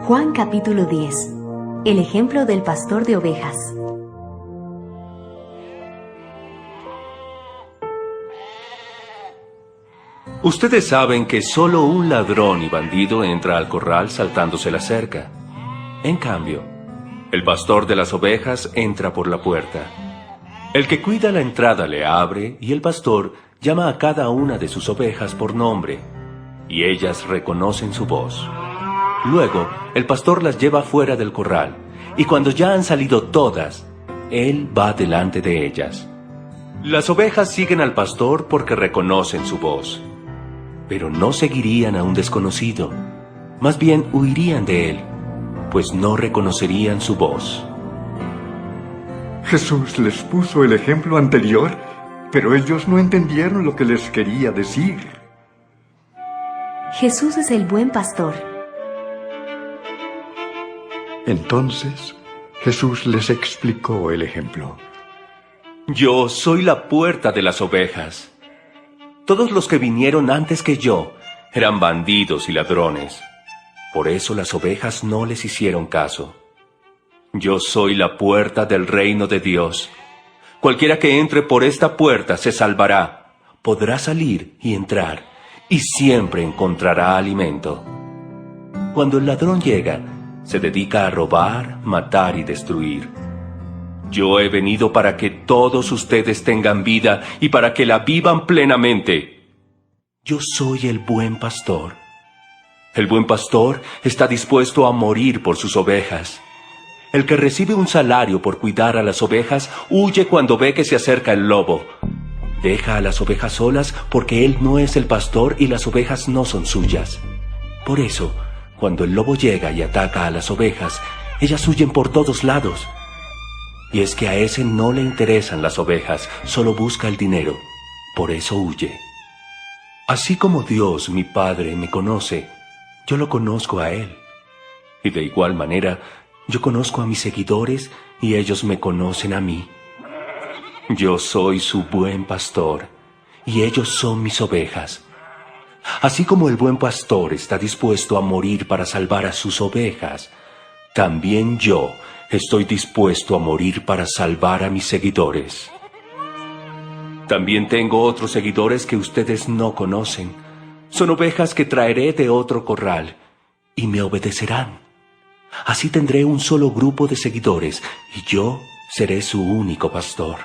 Juan capítulo 10. El ejemplo del pastor de ovejas. Ustedes saben que solo un ladrón y bandido entra al corral saltándose la cerca. En cambio, el pastor de las ovejas entra por la puerta. El que cuida la entrada le abre y el pastor llama a cada una de sus ovejas por nombre, y ellas reconocen su voz. Luego, el pastor las lleva fuera del corral, y cuando ya han salido todas, él va delante de ellas. Las ovejas siguen al pastor porque reconocen su voz, pero no seguirían a un desconocido, más bien huirían de él, pues no reconocerían su voz. Jesús les puso el ejemplo anterior, pero ellos no entendieron lo que les quería decir. Jesús es el buen pastor. Entonces, Jesús les explicó el ejemplo. Yo soy la puerta de las ovejas. Todos los que vinieron antes que yo eran bandidos y ladrones. Por eso las ovejas no les hicieron caso. Yo soy la puerta del reino de Dios. Cualquiera que entre por esta puerta se salvará, podrá salir y entrar, y siempre encontrará alimento. Cuando el ladrón llega, se dedica a robar, matar y destruir. Yo he venido para que todos ustedes tengan vida y para que la vivan plenamente. Yo soy el buen pastor. El buen pastor está dispuesto a morir por sus ovejas. El que recibe un salario por cuidar a las ovejas huye cuando ve que se acerca el lobo. Deja a las ovejas solas porque él no es el pastor y las ovejas no son suyas. Por eso, cuando el lobo llega y ataca a las ovejas, ellas huyen por todos lados. Y es que a ese no le interesan las ovejas, solo busca el dinero. Por eso huye. Así como Dios, mi Padre, me conoce, yo lo conozco a Él. Y de igual manera, yo conozco a mis seguidores y ellos me conocen a mí. Yo soy su buen pastor y ellos son mis ovejas. Así como el buen pastor está dispuesto a morir para salvar a sus ovejas, también yo estoy dispuesto a morir para salvar a mis seguidores. También tengo otros seguidores que ustedes no conocen. Son ovejas que traeré de otro corral y me obedecerán. Así tendré un solo grupo de seguidores y yo seré su único pastor.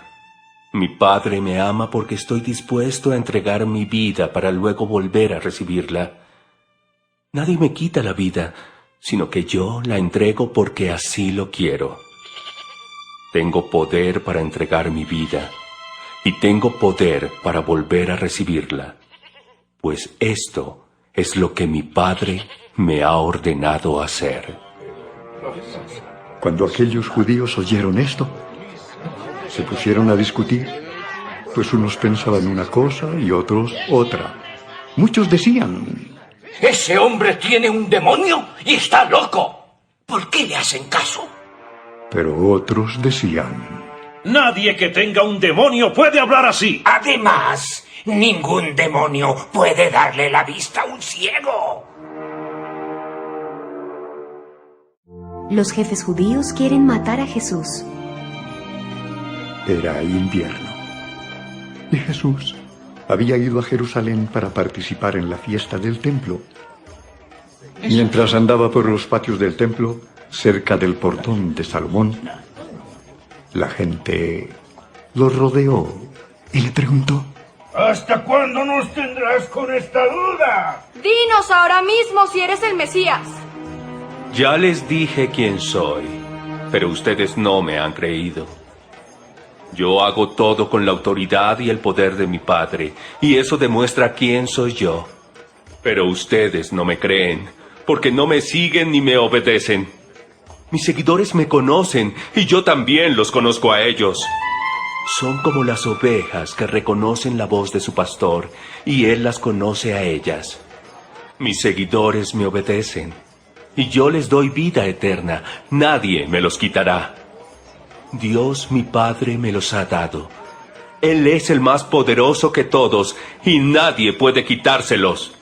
Mi Padre me ama porque estoy dispuesto a entregar mi vida para luego volver a recibirla. Nadie me quita la vida, sino que yo la entrego porque así lo quiero. Tengo poder para entregar mi vida y tengo poder para volver a recibirla, pues esto es lo que mi Padre me ha ordenado hacer. Cuando aquellos judíos oyeron esto, se pusieron a discutir, pues unos pensaban una cosa y otros otra. Muchos decían: ¡Ese hombre tiene un demonio y está loco! ¿Por qué le hacen caso? Pero otros decían: Nadie que tenga un demonio puede hablar así. Además, ningún demonio puede darle la vista a un ciego. Los jefes judíos quieren matar a Jesús. Era invierno, y Jesús había ido a Jerusalén para participar en la fiesta del templo. Mientras andaba por los patios del templo, cerca del portón de Salomón, la gente lo rodeó y le preguntó: ¿hasta cuándo nos tendrás con esta duda? Dinos ahora mismo si eres el Mesías. Ya les dije quién soy, pero ustedes no me han creído. Yo hago todo con la autoridad y el poder de mi Padre, y eso demuestra quién soy yo. Pero ustedes no me creen, porque no me siguen ni me obedecen. Mis seguidores me conocen, y yo también los conozco a ellos. Son como las ovejas que reconocen la voz de su pastor, y él las conoce a ellas. Mis seguidores me obedecen, y yo les doy vida eterna. Nadie me los quitará. Dios, mi Padre, me los ha dado. Él es el más poderoso que todos, y nadie puede quitárselos.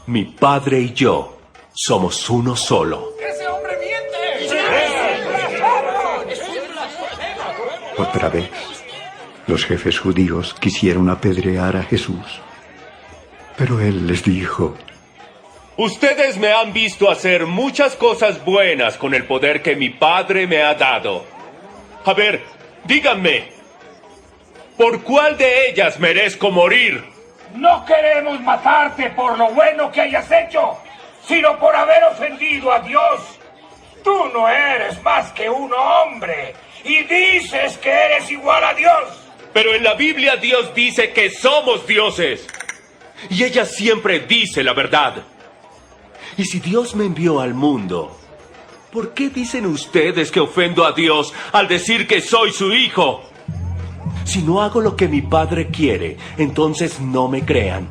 Mi Padre y yo somos uno solo. ¡Ese hombre Otra vez, los jefes judíos quisieron apedrear a Jesús. Pero él les dijo: Ustedes me han visto hacer muchas cosas buenas con el poder que mi Padre me ha dado. A ver, díganme, ¿por cuál de ellas merezco morir? No queremos matarte por lo bueno que hayas hecho, sino por haber ofendido a Dios. Tú no eres más que un hombre y dices que eres igual a Dios. Pero en la Biblia Dios dice que somos dioses. Y ella siempre dice la verdad. Y si Dios me envió al mundo, ¿por qué dicen ustedes que ofendo a Dios al decir que soy su hijo? Si no hago lo que mi Padre quiere, entonces no me crean.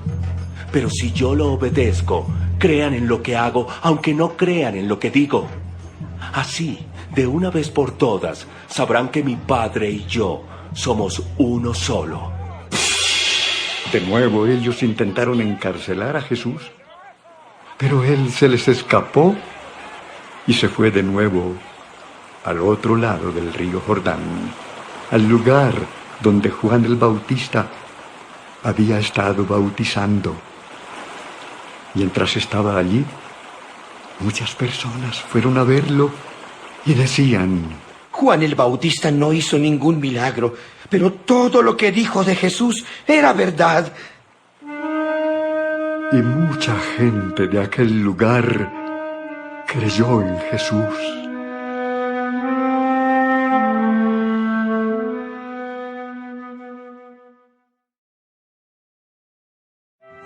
Pero si yo lo obedezco, crean en lo que hago, aunque no crean en lo que digo. Así, de una vez por todas, sabrán que mi Padre y yo somos uno solo. De nuevo ellos intentaron encarcelar a Jesús, pero él se les escapó y se fue de nuevo al otro lado del río Jordán, al lugar donde Juan el Bautista había estado bautizando. Mientras estaba allí, muchas personas fueron a verlo y decían: Juan el Bautista no hizo ningún milagro, pero todo lo que dijo de Jesús era verdad. Y mucha gente de aquel lugar creyó en Jesús.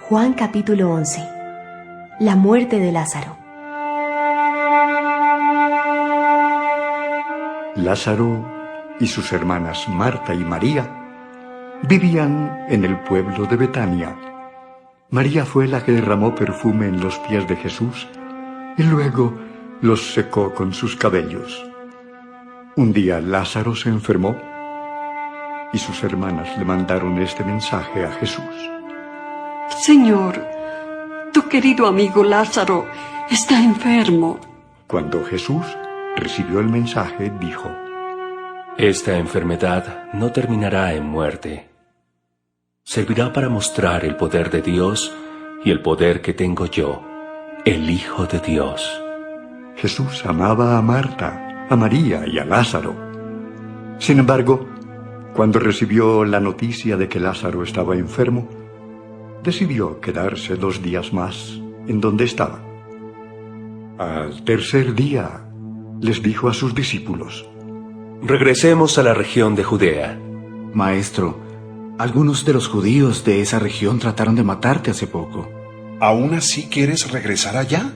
Juan capítulo 11. La muerte de Lázaro. Lázaro y sus hermanas Marta y María vivían en el pueblo de Betania. María fue la que derramó perfume en los pies de Jesús y luego los secó con sus cabellos. Un día Lázaro se enfermó y sus hermanas le mandaron este mensaje a Jesús: Señor, tu querido amigo Lázaro está enfermo. Cuando Jesús recibió el mensaje, dijo: Esta enfermedad no terminará en muerte. Servirá para mostrar el poder de Dios y el poder que tengo yo, el Hijo de Dios. Jesús amaba a Marta, a María y a Lázaro. Sin embargo, cuando recibió la noticia de que Lázaro estaba enfermo, decidió quedarse 2 días más en donde estaba. Al tercer día, les dijo a sus discípulos: Regresemos a la región de Judea. Maestro, algunos de los judíos de esa región trataron de matarte hace poco. ¿Aún así quieres regresar allá?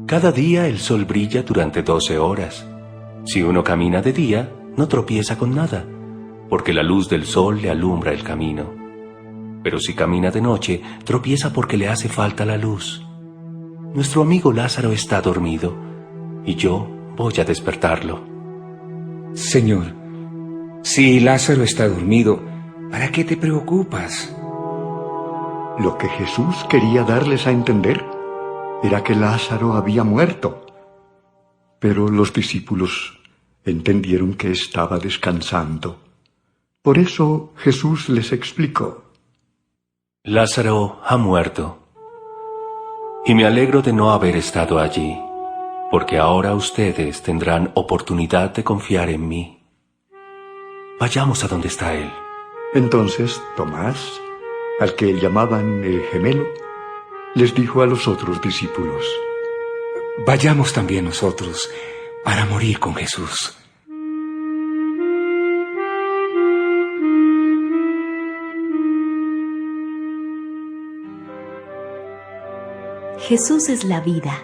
Cada día el sol brilla durante 12 horas. Si uno camina de día, no tropieza con nada, porque la luz del sol le alumbra el camino. Pero si camina de noche, tropieza porque le hace falta la luz. Nuestro amigo Lázaro está dormido, y yo voy a despertarlo. Señor, si Lázaro está dormido, ¿para qué te preocupas? Lo que Jesús quería darles a entender era que Lázaro había muerto. Pero los discípulos entendieron que estaba descansando. Por eso Jesús les explicó: Lázaro ha muerto. Y me alegro de no haber estado allí, porque ahora ustedes tendrán oportunidad de confiar en mí. Vayamos a donde está él. Entonces Tomás, al que llamaban el gemelo, les dijo a los otros discípulos: Vayamos también nosotros para morir con Jesús. Jesús es la vida.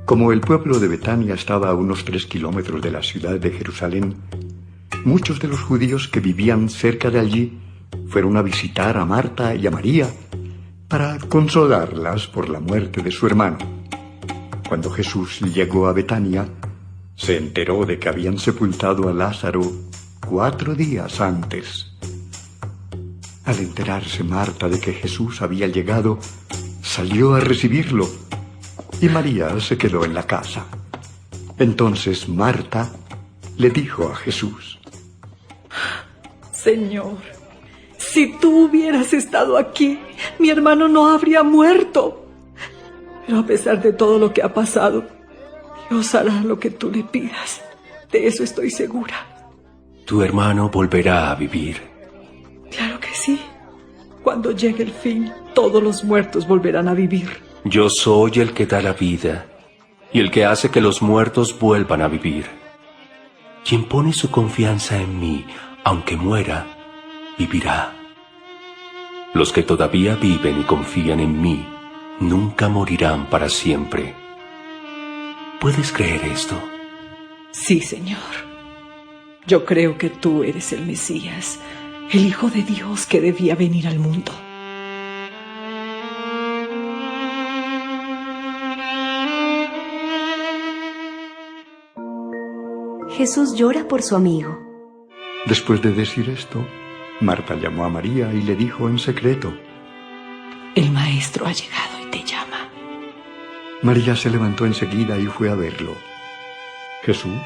Como el pueblo de Betania estaba a unos 3 kilómetros de la ciudad de Jerusalén, muchos de los judíos que vivían cerca de allí fueron a visitar a Marta y a María para consolarlas por la muerte de su hermano. Cuando Jesús llegó a Betania, se enteró de que habían sepultado a Lázaro 4 días antes. Al enterarse Marta de que Jesús había llegado, salió a recibirlo, y María se quedó en la casa. Entonces Marta le dijo a Jesús: Señor, si tú hubieras estado aquí, mi hermano no habría muerto. Pero a pesar de todo lo que ha pasado, Dios hará lo que tú le pidas. De eso estoy segura. Tu hermano volverá a vivir. Claro que sí. Cuando llegue el fin, todos los muertos volverán a vivir. Yo soy el que da la vida y el que hace que los muertos vuelvan a vivir. Quien pone su confianza en mí, aunque muera, vivirá. Los que todavía viven y confían en mí, nunca morirán para siempre. ¿Puedes creer esto? Sí, Señor. Yo creo que tú eres el Mesías, el Hijo de Dios que debía venir al mundo. Jesús llora por su amigo. Después de decir esto, Marta llamó a María y le dijo en secreto: El Maestro ha llegado y te llama. María se levantó enseguida y fue a verlo. Jesús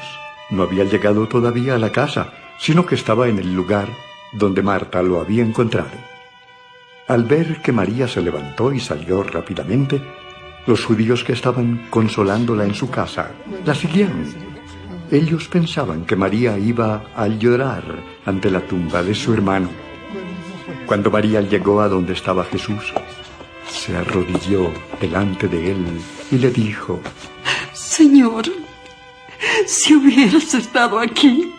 no había llegado todavía a la casa, sino que estaba en el lugar donde Marta lo había encontrado. Al ver que María se levantó y salió rápidamente, los judíos que estaban consolándola en su casa la siguieron. Ellos pensaban que María iba a llorar ante la tumba de su hermano. Cuando María llegó a donde estaba Jesús, se arrodilló delante de él y le dijo: Señor, si hubieras estado aquí,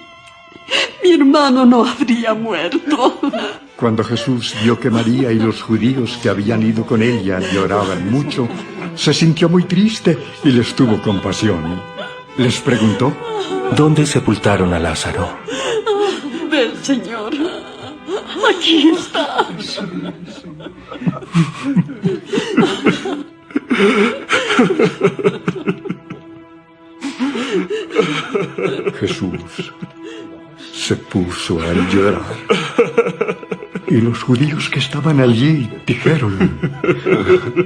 mi hermano no habría muerto. Cuando Jesús vio que María y los judíos que habían ido con ella lloraban mucho, se sintió muy triste y les tuvo compasión. Les preguntó: ¿Dónde sepultaron a Lázaro? Ven, Señor, aquí está. Jesús se puso a llorar. Y los judíos que estaban allí dijeron: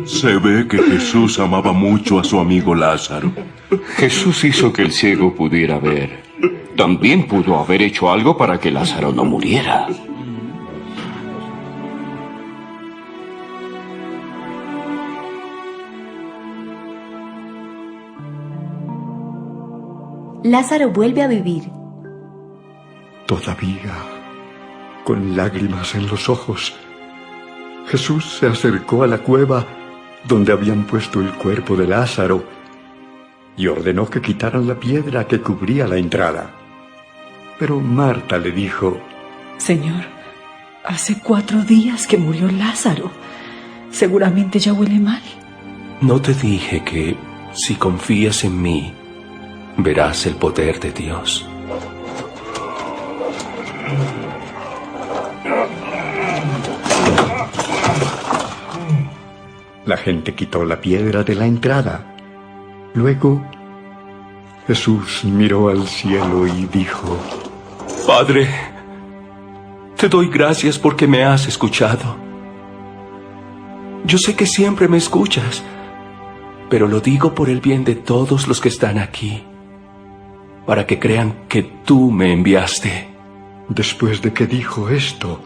Se ve que Jesús amaba mucho a su amigo Lázaro. Jesús hizo que el ciego pudiera ver. También pudo haber hecho algo para que Lázaro no muriera. Lázaro vuelve a vivir. Todavía, con lágrimas en los ojos, Jesús se acercó a la cueva donde habían puesto el cuerpo de Lázaro y ordenó que quitaran la piedra que cubría la entrada. Pero Marta le dijo: Señor, hace 4 días que murió Lázaro. Seguramente ya huele mal. ¿No te dije que si confías en mí, verás el poder de Dios? La gente quitó la piedra de la entrada. Luego, Jesús miró al cielo y dijo: Padre, te doy gracias porque me has escuchado. Yo sé que siempre me escuchas, pero lo digo por el bien de todos los que están aquí, para que crean que tú me enviaste. Después de que dijo esto,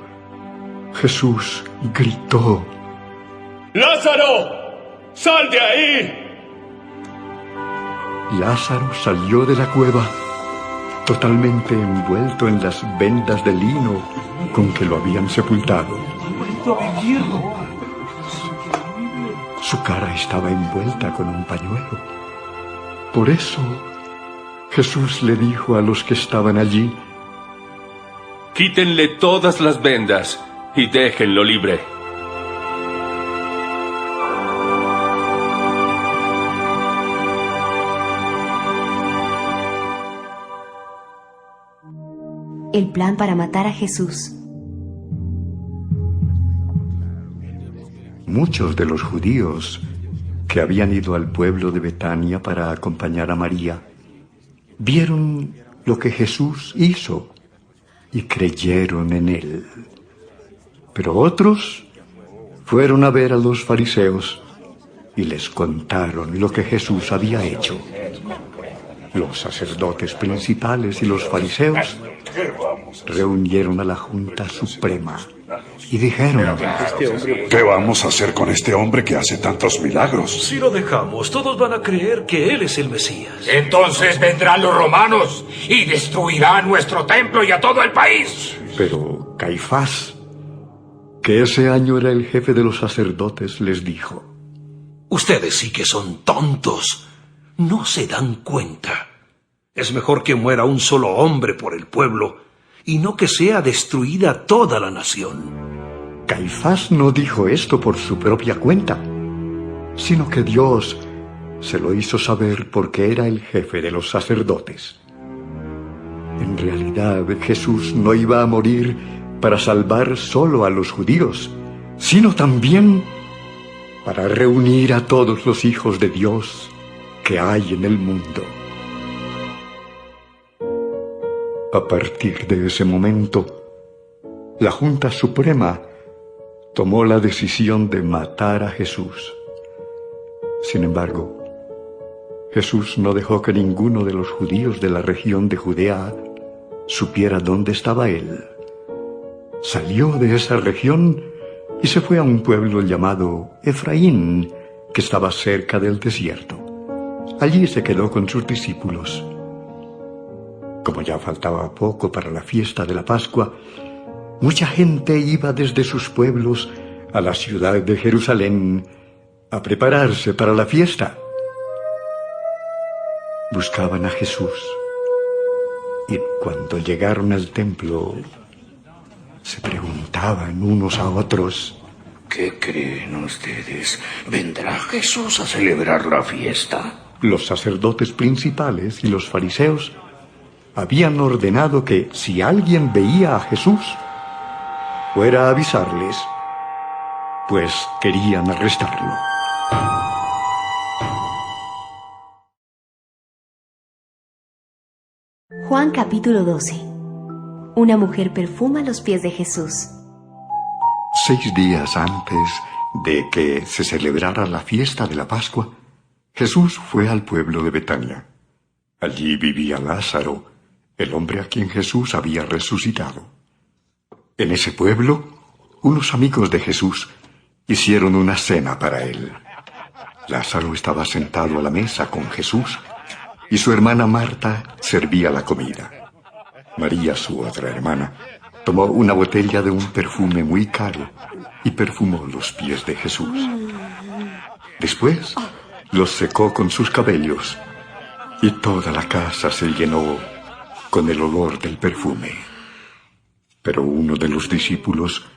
Jesús gritó: ¡Lázaro! ¡Sal de ahí! Lázaro salió de la cueva, totalmente envuelto en las vendas de lino con que lo habían sepultado. Su cara estaba envuelta con un pañuelo. Por eso, Jesús le dijo a los que estaban allí: Quítenle todas las vendas y déjenlo libre. El plan para matar a Jesús. Muchos de los judíos que habían ido al pueblo de Betania para acompañar a María vieron lo que Jesús hizo y creyeron en él. Pero otros fueron a ver a los fariseos y les contaron lo que Jesús había hecho. Los sacerdotes principales y los fariseos reunieron a la Junta Suprema y dijeron: ¿Qué vamos a hacer con este hombre que hace tantos milagros? Si lo dejamos, todos van a creer que él es el Mesías. Entonces vendrán los romanos y destruirán nuestro templo y a todo el país. Pero Caifás, que ese año era el jefe de los sacerdotes, les dijo: Ustedes sí que son tontos. No se dan cuenta. Es mejor que muera un solo hombre por el pueblo y no que sea destruida toda la nación. Caifás no dijo esto por su propia cuenta, sino que Dios se lo hizo saber porque era el jefe de los sacerdotes. En realidad, Jesús no iba a morir para salvar solo a los judíos, sino también para reunir a todos los hijos de Dios que hay en el mundo. A partir de ese momento, la Junta Suprema tomó la decisión de matar a Jesús. Sin embargo, Jesús no dejó que ninguno de los judíos de la región de Judea supiera dónde estaba él. Salió de esa región y se fue a un pueblo llamado Efraín, que estaba cerca del desierto. Allí se quedó con sus discípulos. Como ya faltaba poco para la fiesta de la Pascua, mucha gente iba desde sus pueblos a la ciudad de Jerusalén a prepararse para la fiesta. Buscaban a Jesús y cuando llegaron al templo se preguntaban unos a otros: ¿Qué creen ustedes? ¿Vendrá Jesús a celebrar la fiesta? Los sacerdotes principales y los fariseos habían ordenado que si alguien veía a Jesús, fuera a avisarles, pues querían arrestarlo. Juan capítulo 12. Una mujer perfuma los pies de Jesús. 6 días antes de que se celebrara la fiesta de la Pascua, Jesús fue al pueblo de Betania. Allí vivía Lázaro, el hombre a quien Jesús había resucitado. En ese pueblo, unos amigos de Jesús hicieron una cena para él. Lázaro estaba sentado a la mesa con Jesús y su hermana Marta servía la comida. María, su otra hermana, tomó una botella de un perfume muy caro y perfumó los pies de Jesús. Después, los secó con sus cabellos y toda la casa se llenó con el olor del perfume. Pero uno de los discípulos,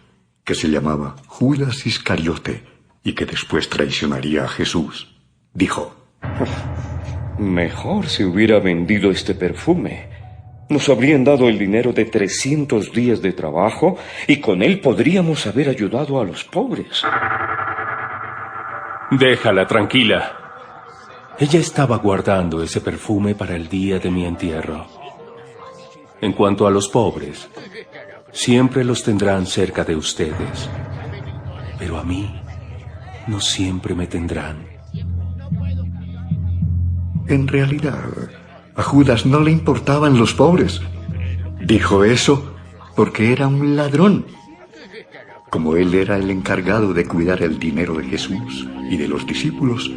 que se llamaba Judas Iscariote y que después traicionaría a Jesús, dijo: Mejor si hubiera vendido este perfume. Nos habrían dado el dinero de 300 días de trabajo y con él podríamos haber ayudado a los pobres. Déjala tranquila. Ella estaba guardando ese perfume para el día de mi entierro. En cuanto a los pobres, siempre los tendrán cerca de ustedes, pero a mí no siempre me tendrán. En realidad, a Judas no le importaban los pobres. Dijo eso porque era un ladrón. Como él era el encargado de cuidar el dinero de Jesús y de los discípulos,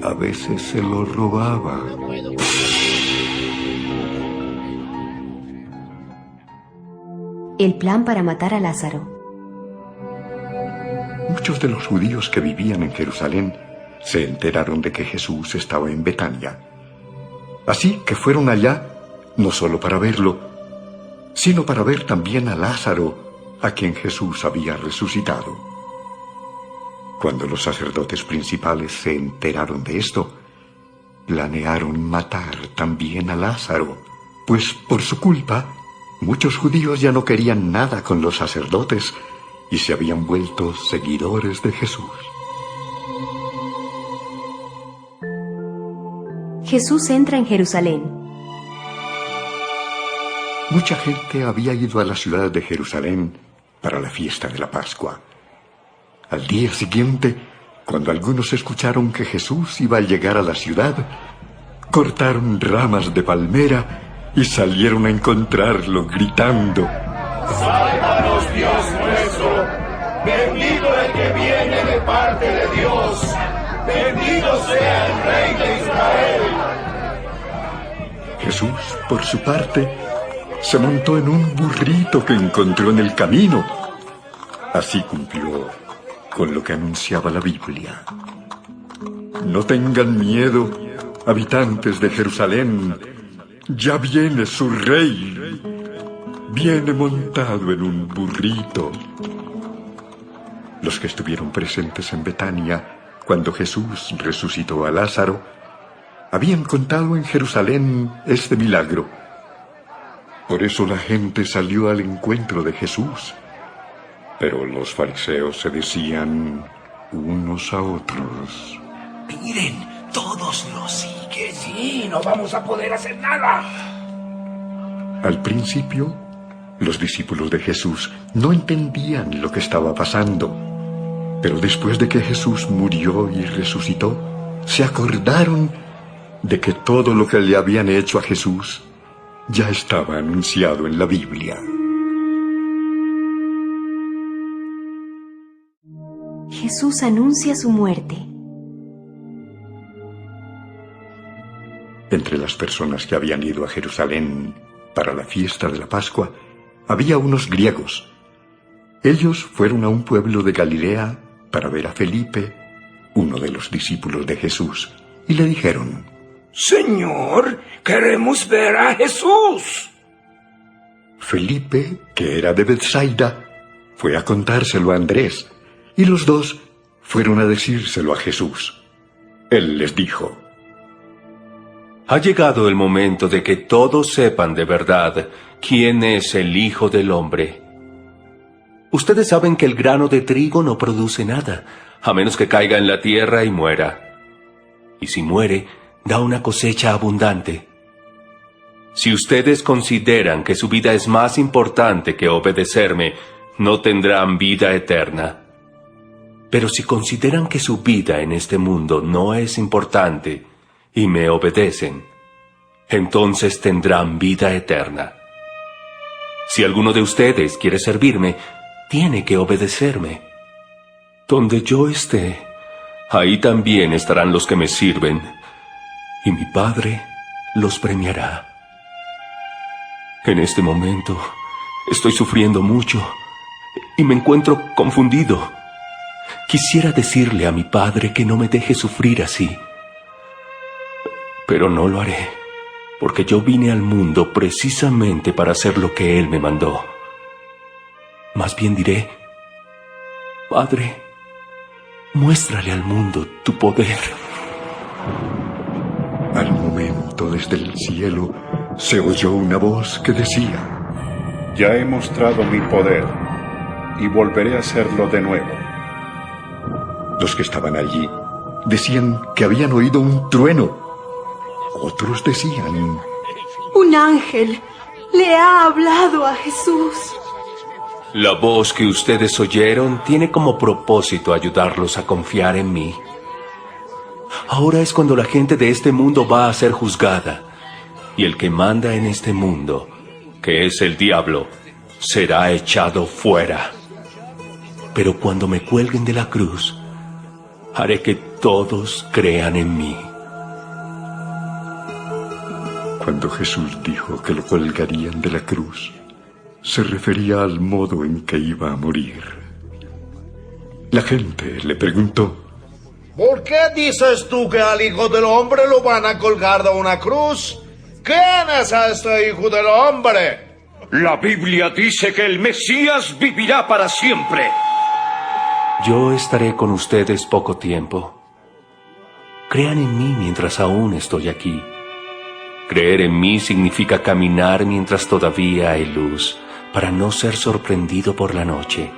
a veces se lo robaba. El plan para matar a Lázaro. Muchos de los judíos que vivían en Jerusalén se enteraron de que Jesús estaba en Betania. Así que fueron allá, no solo para verlo, sino para ver también a Lázaro, a quien Jesús había resucitado. Cuando los sacerdotes principales se enteraron de esto, planearon matar también a Lázaro, pues por su culpa, muchos judíos ya no querían nada con los sacerdotes y se habían vuelto seguidores de Jesús. Jesús entra en Jerusalén. Mucha gente había ido a la ciudad de Jerusalén para la fiesta de la Pascua. Al día siguiente, cuando algunos escucharon que Jesús iba a llegar a la ciudad, cortaron ramas de palmera y salieron a encontrarlo gritando: ¡Sálvanos, Dios nuestro! ¡Bendito el que viene de parte de Dios! ¡Bendito sea el Rey de Israel! Jesús, por su parte, se montó en un burrito que encontró en el camino. Así cumplió con lo que anunciaba la Biblia. No tengan miedo, habitantes de Jerusalén. Ya viene su rey. Viene montado en un burrito. Los que estuvieron presentes en Betania cuando Jesús resucitó a Lázaro habían contado en Jerusalén este milagro. Por eso la gente salió al encuentro de Jesús. Pero los fariseos se decían unos a otros: Miren, todos lo siguen. Sí, no vamos a poder hacer nada. Al principio, los discípulos de Jesús no entendían lo que estaba pasando. Pero después de que Jesús murió y resucitó, se acordaron de que todo lo que le habían hecho a Jesús ya estaba anunciado en la Biblia. Jesús anuncia su muerte. Entre las personas que habían ido a Jerusalén para la fiesta de la Pascua, había unos griegos. Ellos fueron a un pueblo de Galilea para ver a Felipe, uno de los discípulos de Jesús, y le dijeron: Señor, queremos ver a Jesús. Felipe, que era de Bethsaida, fue a contárselo a Andrés, y los dos fueron a decírselo a Jesús. Él les dijo: Ha llegado el momento de que todos sepan de verdad quién es el Hijo del Hombre. Ustedes saben que el grano de trigo no produce nada, a menos que caiga en la tierra y muera. Y si muere, da una cosecha abundante. Si ustedes consideran que su vida es más importante que obedecerme, no tendrán vida eterna. Pero si consideran que su vida en este mundo no es importante y me obedecen, entonces tendrán vida eterna. Si alguno de ustedes quiere servirme, tiene que obedecerme. Donde yo esté, ahí también estarán los que me sirven, y mi Padre los premiará. En este momento estoy sufriendo mucho y me encuentro confundido. Quisiera decirle a mi Padre que no me deje sufrir así, pero no lo haré, porque yo vine al mundo precisamente para hacer lo que Él me mandó. Más bien diré: Padre, muéstrale al mundo tu poder. Al momento, desde el cielo, se oyó una voz que decía: Ya he mostrado mi poder, y volveré a hacerlo de nuevo. Los que estaban allí decían que habían oído un trueno. Otros decían: Un ángel le ha hablado a Jesús. La voz que ustedes oyeron tiene como propósito ayudarlos a confiar en mí. Ahora es cuando la gente de este mundo va a ser juzgada, y el que manda en este mundo, que es el diablo, será echado fuera. Pero cuando me cuelguen de la cruz, haré que todos crean en mí. Cuando Jesús dijo que lo colgarían de la cruz, se refería al modo en que iba a morir. La gente le preguntó: ¿Por qué dices tú que al Hijo del Hombre lo van a colgar de una cruz? ¿Quién es este Hijo del Hombre? La Biblia dice que el Mesías vivirá para siempre. Yo estaré con ustedes poco tiempo. Crean en mí mientras aún estoy aquí. Creer en mí significa caminar mientras todavía hay luz, para no ser sorprendido por la noche,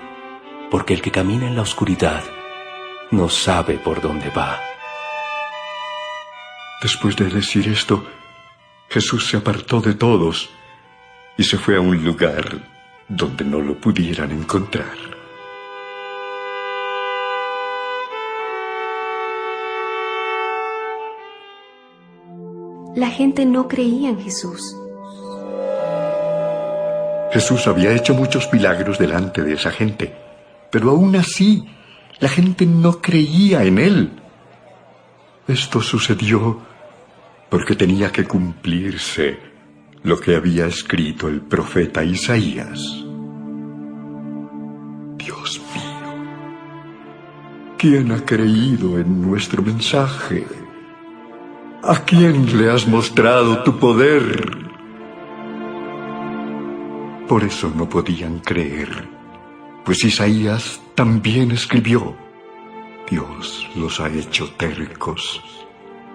porque el que camina en la oscuridad no sabe por dónde va. Después de decir esto, Jesús se apartó de todos y se fue a un lugar donde no lo pudieran encontrar. La gente no creía en Jesús. Jesús había hecho muchos milagros delante de esa gente, pero aún así la gente no creía en él. Esto sucedió porque tenía que cumplirse lo que había escrito el profeta Isaías. Dios mío, ¿quién ha creído en nuestro mensaje? ¿A quién le has mostrado tu poder? Por eso no podían creer, pues Isaías también escribió: Dios los ha hecho tercos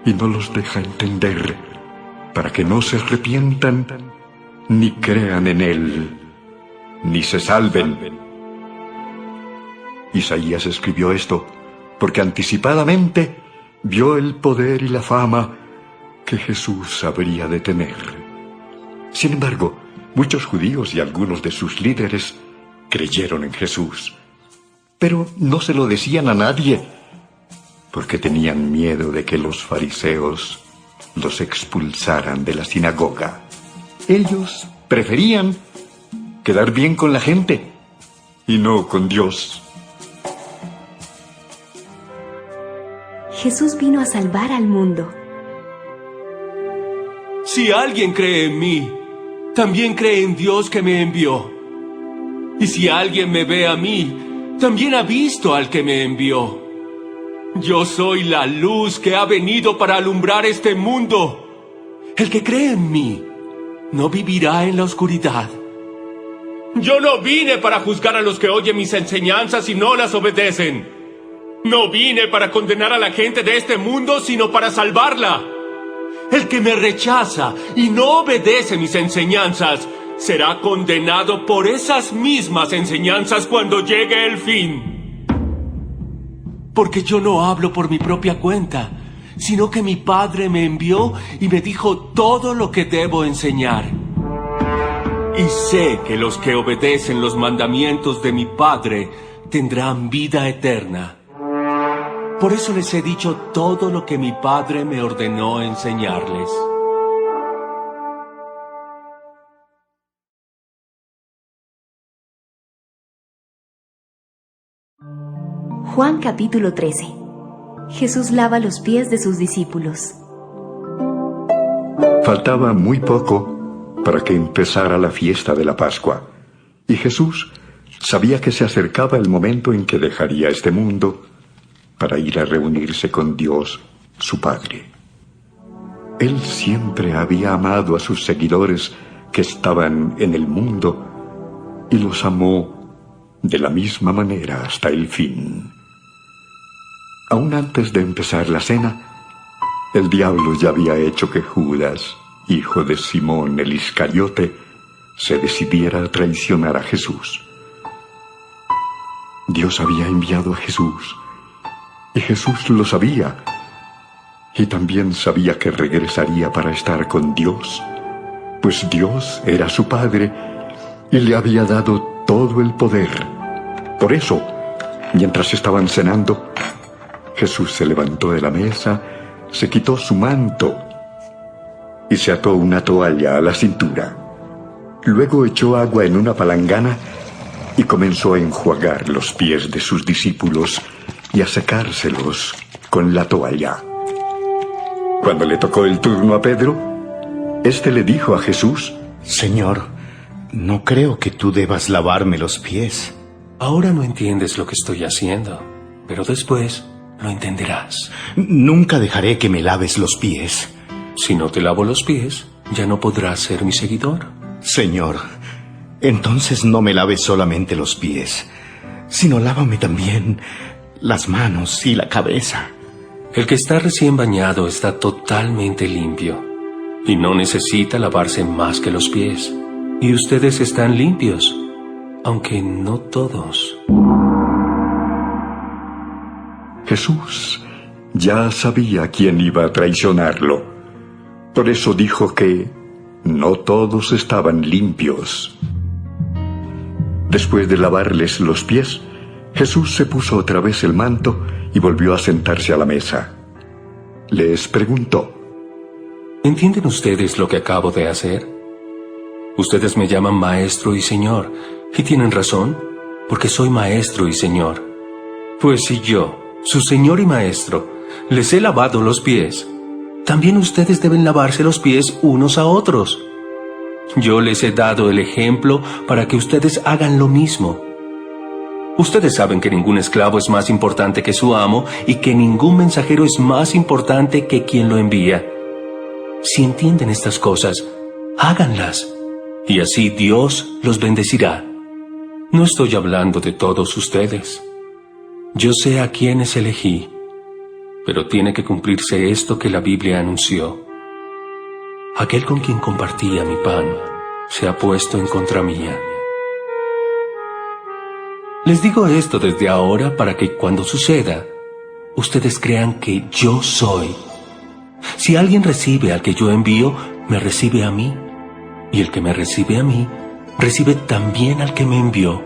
y no los deja entender, para que no se arrepientan, ni crean en él, ni se salven. Isaías escribió esto porque anticipadamente vio el poder y la fama que Jesús habría de tener. Sin embargo, muchos judíos y algunos de sus líderes creyeron en Jesús, pero no se lo decían a nadie, porque tenían miedo de que los fariseos los expulsaran de la sinagoga. Ellos preferían quedar bien con la gente y no con Dios. Jesús vino a salvar al mundo. Si alguien cree en mí, también cree en Dios que me envió. Y si alguien me ve a mí, también ha visto al que me envió. Yo soy la luz que ha venido para alumbrar este mundo. El que cree en mí no vivirá en la oscuridad. Yo no vine para juzgar a los que oyen mis enseñanzas y no las obedecen. No vine para condenar a la gente de este mundo, sino para salvarla. El que me rechaza y no obedece mis enseñanzas será condenado por esas mismas enseñanzas cuando llegue el fin. Porque yo no hablo por mi propia cuenta, sino que mi Padre me envió y me dijo todo lo que debo enseñar. Y sé que los que obedecen los mandamientos de mi Padre tendrán vida eterna. Por eso les he dicho todo lo que mi Padre me ordenó enseñarles. Juan capítulo 13. Jesús lava los pies de sus discípulos. Faltaba muy poco para que empezara la fiesta de la Pascua, y Jesús sabía que se acercaba el momento en que dejaría este mundo para ir a reunirse con Dios, su Padre. Él siempre había amado a sus seguidores que estaban en el mundo y los amó de la misma manera hasta el fin. Aún antes de empezar la cena, el diablo ya había hecho que Judas, hijo de Simón el Iscariote, se decidiera a traicionar a Jesús. Dios había enviado a Jesús, y Jesús lo sabía, y también sabía que regresaría para estar con Dios, pues Dios era su Padre y le había dado todo el poder. Por eso, mientras estaban cenando, Jesús se levantó de la mesa, se quitó su manto y se ató una toalla a la cintura. Luego echó agua en una palangana y comenzó a enjuagar los pies de sus discípulos y a secárselos con la toalla. Cuando le tocó el turno a Pedro, éste le dijo a Jesús: Señor, no creo que tú debas lavarme los pies. Ahora no entiendes lo que estoy haciendo, pero después lo entenderás. Nunca dejaré que me laves los pies. Si no te lavo los pies, ya no podrás ser mi seguidor. Señor, entonces no me laves solamente los pies, sino lávame también las manos y la cabeza. El que está recién bañado está totalmente limpio y no necesita lavarse más que los pies. Y ustedes están limpios, aunque no todos. Jesús ya sabía quién iba a traicionarlo. Por eso dijo que no todos estaban limpios. Después de lavarles los pies, Jesús se puso otra vez el manto y volvió a sentarse a la mesa. Les preguntó: ¿Entienden ustedes lo que acabo de hacer? Ustedes me llaman maestro y señor, y tienen razón, porque soy maestro y señor. Pues si yo, su señor y maestro, les he lavado los pies, también ustedes deben lavarse los pies unos a otros. Yo les he dado el ejemplo para que ustedes hagan lo mismo. Ustedes saben que ningún esclavo es más importante que su amo y que ningún mensajero es más importante que quien lo envía. Si entienden estas cosas, háganlas, y así Dios los bendecirá. No estoy hablando de todos ustedes. Yo sé a quiénes elegí, pero tiene que cumplirse esto que la Biblia anunció. Aquel con quien compartía mi pan se ha puesto en contra mía. Les digo esto desde ahora para que cuando suceda, ustedes crean que yo soy. Si alguien recibe al que yo envío, me recibe a mí. Y el que me recibe a mí, recibe también al que me envió.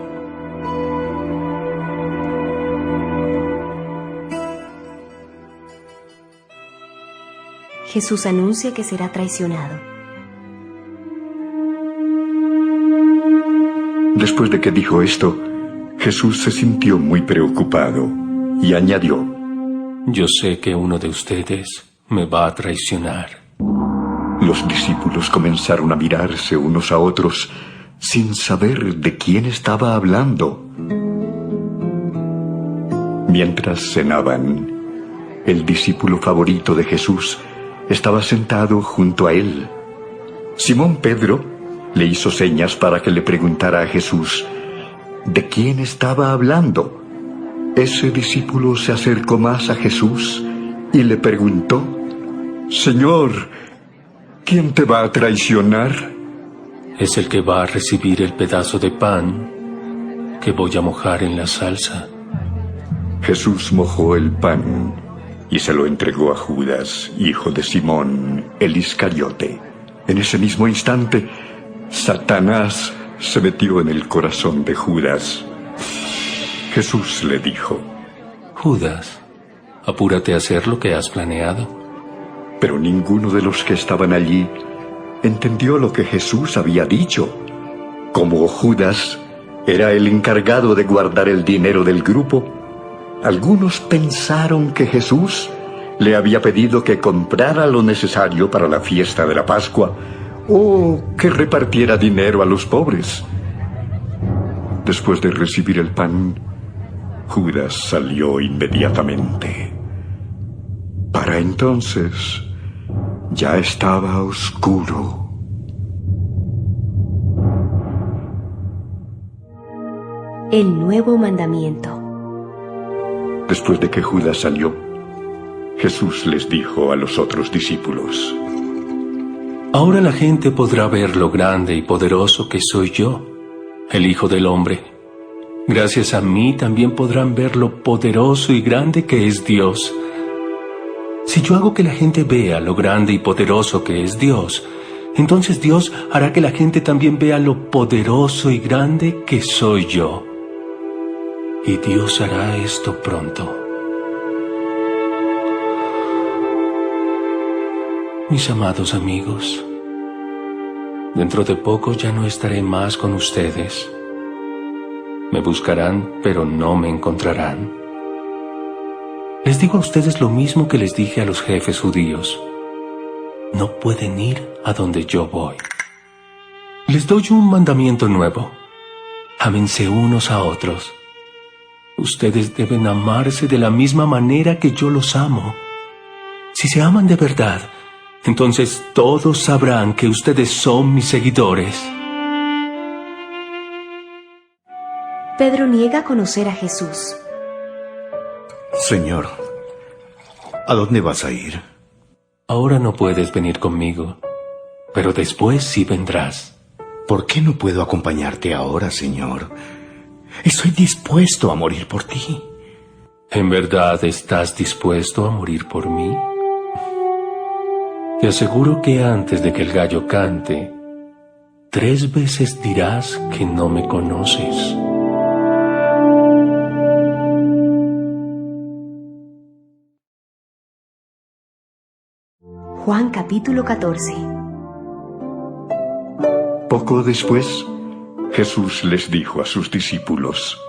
Jesús anuncia que será traicionado. Después de que dijo esto, Jesús se sintió muy preocupado y añadió: Yo sé que uno de ustedes me va a traicionar. Los discípulos comenzaron a mirarse unos a otros sin saber de quién estaba hablando. Mientras cenaban, el discípulo favorito de Jesús estaba sentado junto a él. Simón Pedro le hizo señas para que le preguntara a Jesús de quién estaba hablando. Ese discípulo se acercó más a Jesús y le preguntó: Señor, ¿quién te va a traicionar? Es el que va a recibir el pedazo de pan que voy a mojar en la salsa. Jesús mojó el pan y se lo entregó a Judas, hijo de Simón, el Iscariote. En ese mismo instante, Satanás se metió en el corazón de Judas. Jesús le dijo: Judas, apúrate a hacer lo que has planeado. Pero ninguno de los que estaban allí entendió lo que Jesús había dicho. Como Judas era el encargado de guardar el dinero del grupo, algunos pensaron que Jesús le había pedido que comprara lo necesario para la fiesta de la Pascua o que repartiera dinero a los pobres. Después de recibir el pan, Judas salió inmediatamente. Para entonces ya estaba oscuro. El nuevo mandamiento. Después de que Judas salió, Jesús les dijo a los otros discípulos: Ahora la gente podrá ver lo grande y poderoso que soy yo, el Hijo del Hombre. Gracias a mí también podrán ver lo poderoso y grande que es Dios. Si yo hago que la gente vea lo grande y poderoso que es Dios, entonces Dios hará que la gente también vea lo poderoso y grande que soy yo. Y Dios hará esto pronto. Mis amados amigos, dentro de poco ya no estaré más con ustedes. Me buscarán, pero no me encontrarán. Les digo a ustedes lo mismo que les dije a los jefes judíos. No pueden ir a donde yo voy. Les doy un mandamiento nuevo. Ámense unos a otros. Ustedes deben amarse de la misma manera que yo los amo. Si se aman de verdad, entonces todos sabrán que ustedes son mis seguidores. Pedro niega conocer a Jesús. Señor, ¿a dónde vas a ir? Ahora no puedes venir conmigo, pero después sí vendrás. ¿Por qué no puedo acompañarte ahora, Señor? Estoy dispuesto a morir por ti. ¿En verdad estás dispuesto a morir por mí? Te aseguro que antes de que el gallo cante, 3 veces dirás que no me conoces. Juan capítulo 14. Poco después, Jesús les dijo a sus discípulos: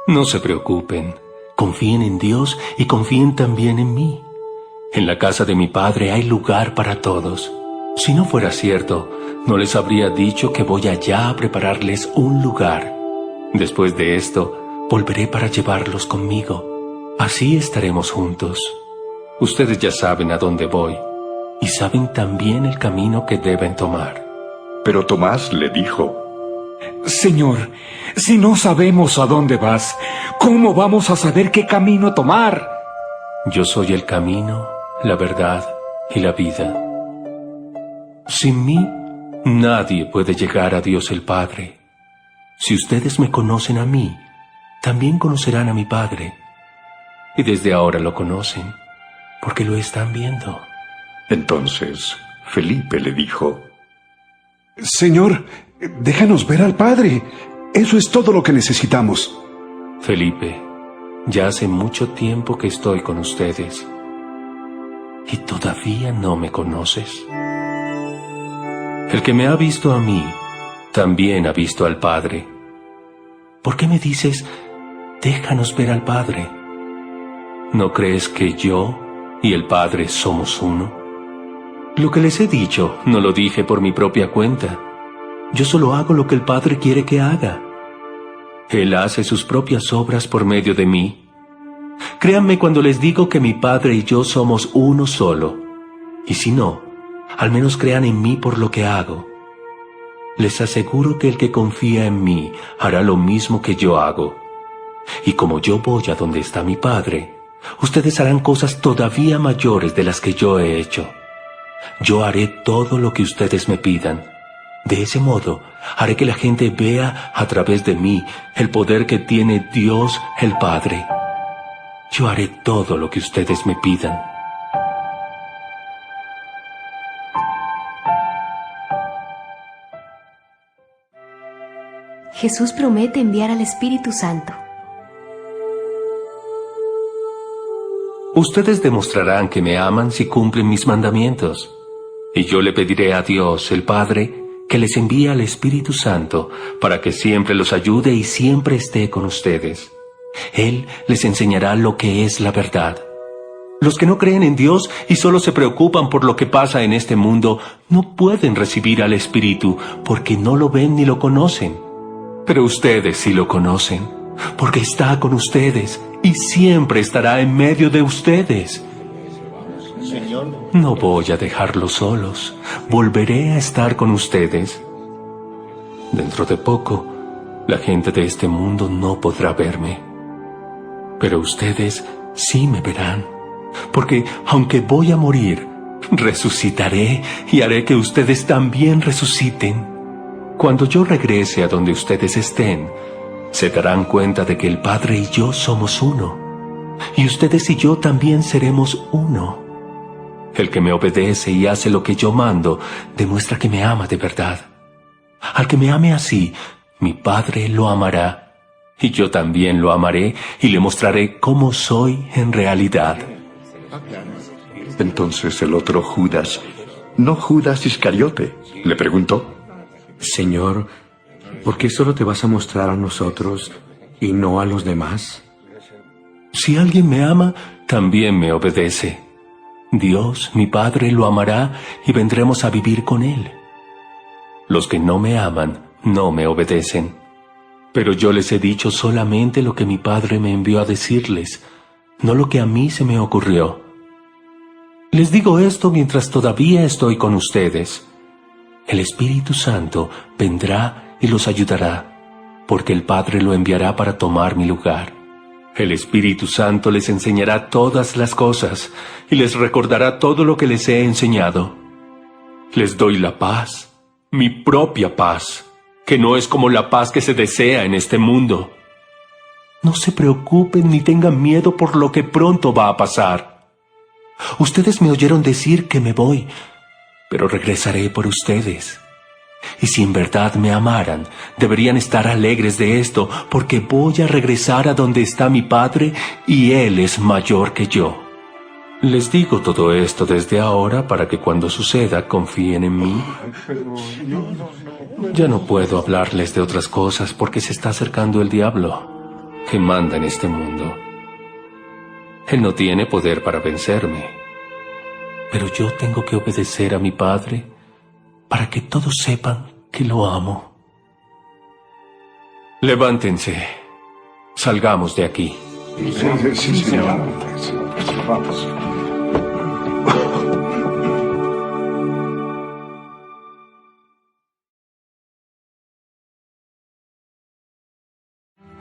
No se preocupen, confíen en Dios y confíen también en mí. En la casa de mi Padre hay lugar para todos. Si no fuera cierto, no les habría dicho que voy allá a prepararles un lugar. Después de esto, volveré para llevarlos conmigo. Así estaremos juntos. Ustedes ya saben a dónde voy y saben también el camino que deben tomar. Pero Tomás le dijo: Señor, si no sabemos a dónde vas, ¿cómo vamos a saber qué camino tomar? Yo soy el camino, la verdad y la vida. Sin mí, nadie puede llegar a Dios el Padre. Si ustedes me conocen a mí, también conocerán a mi Padre. Y desde ahora lo conocen, porque lo están viendo. Entonces Felipe le dijo: Señor, déjanos ver al Padre. Eso es todo lo que necesitamos. Felipe, ya hace mucho tiempo que estoy con ustedes. ¿Y todavía no me conoces? El que me ha visto a mí, también ha visto al Padre. ¿Por qué me dices, déjanos ver al Padre? ¿No crees que yo y el Padre somos uno? Lo que les he dicho no lo dije por mi propia cuenta. Yo solo hago lo que el Padre quiere que haga. Él hace sus propias obras por medio de mí. Créanme cuando les digo que mi Padre y yo somos uno solo. Y si no, al menos crean en mí por lo que hago. Les aseguro que el que confía en mí hará lo mismo que yo hago. Y como yo voy a donde está mi Padre, ustedes harán cosas todavía mayores de las que yo he hecho. Yo haré todo lo que ustedes me pidan. De ese modo, haré que la gente vea a través de mí el poder que tiene Dios el Padre. Yo haré todo lo que ustedes me pidan. Jesús promete enviar al Espíritu Santo. Ustedes demostrarán que me aman si cumplen mis mandamientos. Y yo le pediré a Dios, el Padre, que les envíe al Espíritu Santo para que siempre los ayude y siempre esté con ustedes. Él les enseñará lo que es la verdad. Los que no creen en Dios y solo se preocupan por lo que pasa en este mundo no pueden recibir al Espíritu porque no lo ven ni lo conocen. Pero ustedes sí lo conocen, porque está con ustedes y siempre estará en medio de ustedes. No voy a dejarlos solos, volveré a estar con ustedes. Dentro de poco, la gente de este mundo no podrá verme, pero ustedes sí me verán, porque aunque voy a morir, resucitaré y haré que ustedes también resuciten. Cuando yo regrese a donde ustedes estén, se darán cuenta de que el Padre y yo somos uno, y ustedes y yo también seremos uno. El que me obedece y hace lo que yo mando, demuestra que me ama de verdad. Al que me ame así, mi Padre lo amará, y yo también lo amaré y le mostraré cómo soy en realidad. Entonces el otro Judas, no Judas Iscariote, le preguntó: Señor, ¿por qué solo te vas a mostrar a nosotros y no a los demás? Si alguien me ama, también me obedece. Dios, mi Padre, lo amará y vendremos a vivir con Él. Los que no me aman, no me obedecen. Pero yo les he dicho solamente lo que mi Padre me envió a decirles, no lo que a mí se me ocurrió. Les digo esto mientras todavía estoy con ustedes. El Espíritu Santo vendrá y los ayudará, porque el Padre lo enviará para tomar mi lugar. El Espíritu Santo les enseñará todas las cosas y les recordará todo lo que les he enseñado. Les doy la paz, mi propia paz, que no es como la paz que se desea en este mundo. No se preocupen ni tengan miedo por lo que pronto va a pasar. Ustedes me oyeron decir que me voy, pero regresaré por ustedes. Y si en verdad me amaran, deberían estar alegres de esto, porque voy a regresar a donde está mi Padre y Él es mayor que yo. Les digo todo esto desde ahora para que cuando suceda confíen en mí. Ya no puedo hablarles de otras cosas porque se está acercando el diablo, que manda en este mundo. Él no tiene poder para vencerme, pero yo tengo que obedecer a mi Padre para que todos sepan que lo amo. Levántense, salgamos de aquí. Sí, señor. Vamos.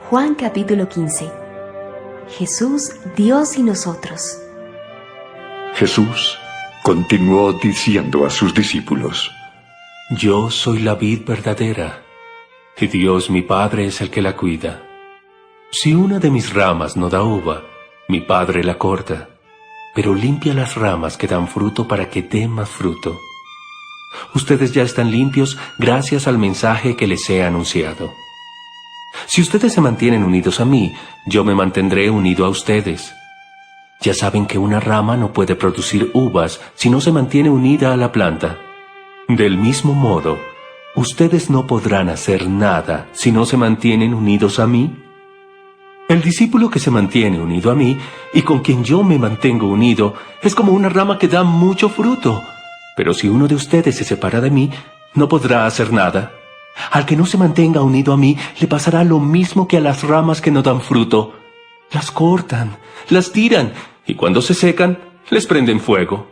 Juan capítulo 15. Jesús, Dios y nosotros. Jesús continuó diciendo a sus discípulos: Yo soy la vid verdadera, y Dios mi Padre es el que la cuida. Si una de mis ramas no da uva, mi Padre la corta, pero limpia las ramas que dan fruto para que dé más fruto. Ustedes ya están limpios gracias al mensaje que les he anunciado. Si ustedes se mantienen unidos a mí, yo me mantendré unido a ustedes. Ya saben que una rama no puede producir uvas si no se mantiene unida a la planta. Del mismo modo, ustedes no podrán hacer nada si no se mantienen unidos a mí. El discípulo que se mantiene unido a mí y con quien yo me mantengo unido es como una rama que da mucho fruto. Pero si uno de ustedes se separa de mí, no podrá hacer nada. Al que no se mantenga unido a mí, le pasará lo mismo que a las ramas que no dan fruto. Las cortan, las tiran, y cuando se secan, les prenden fuego.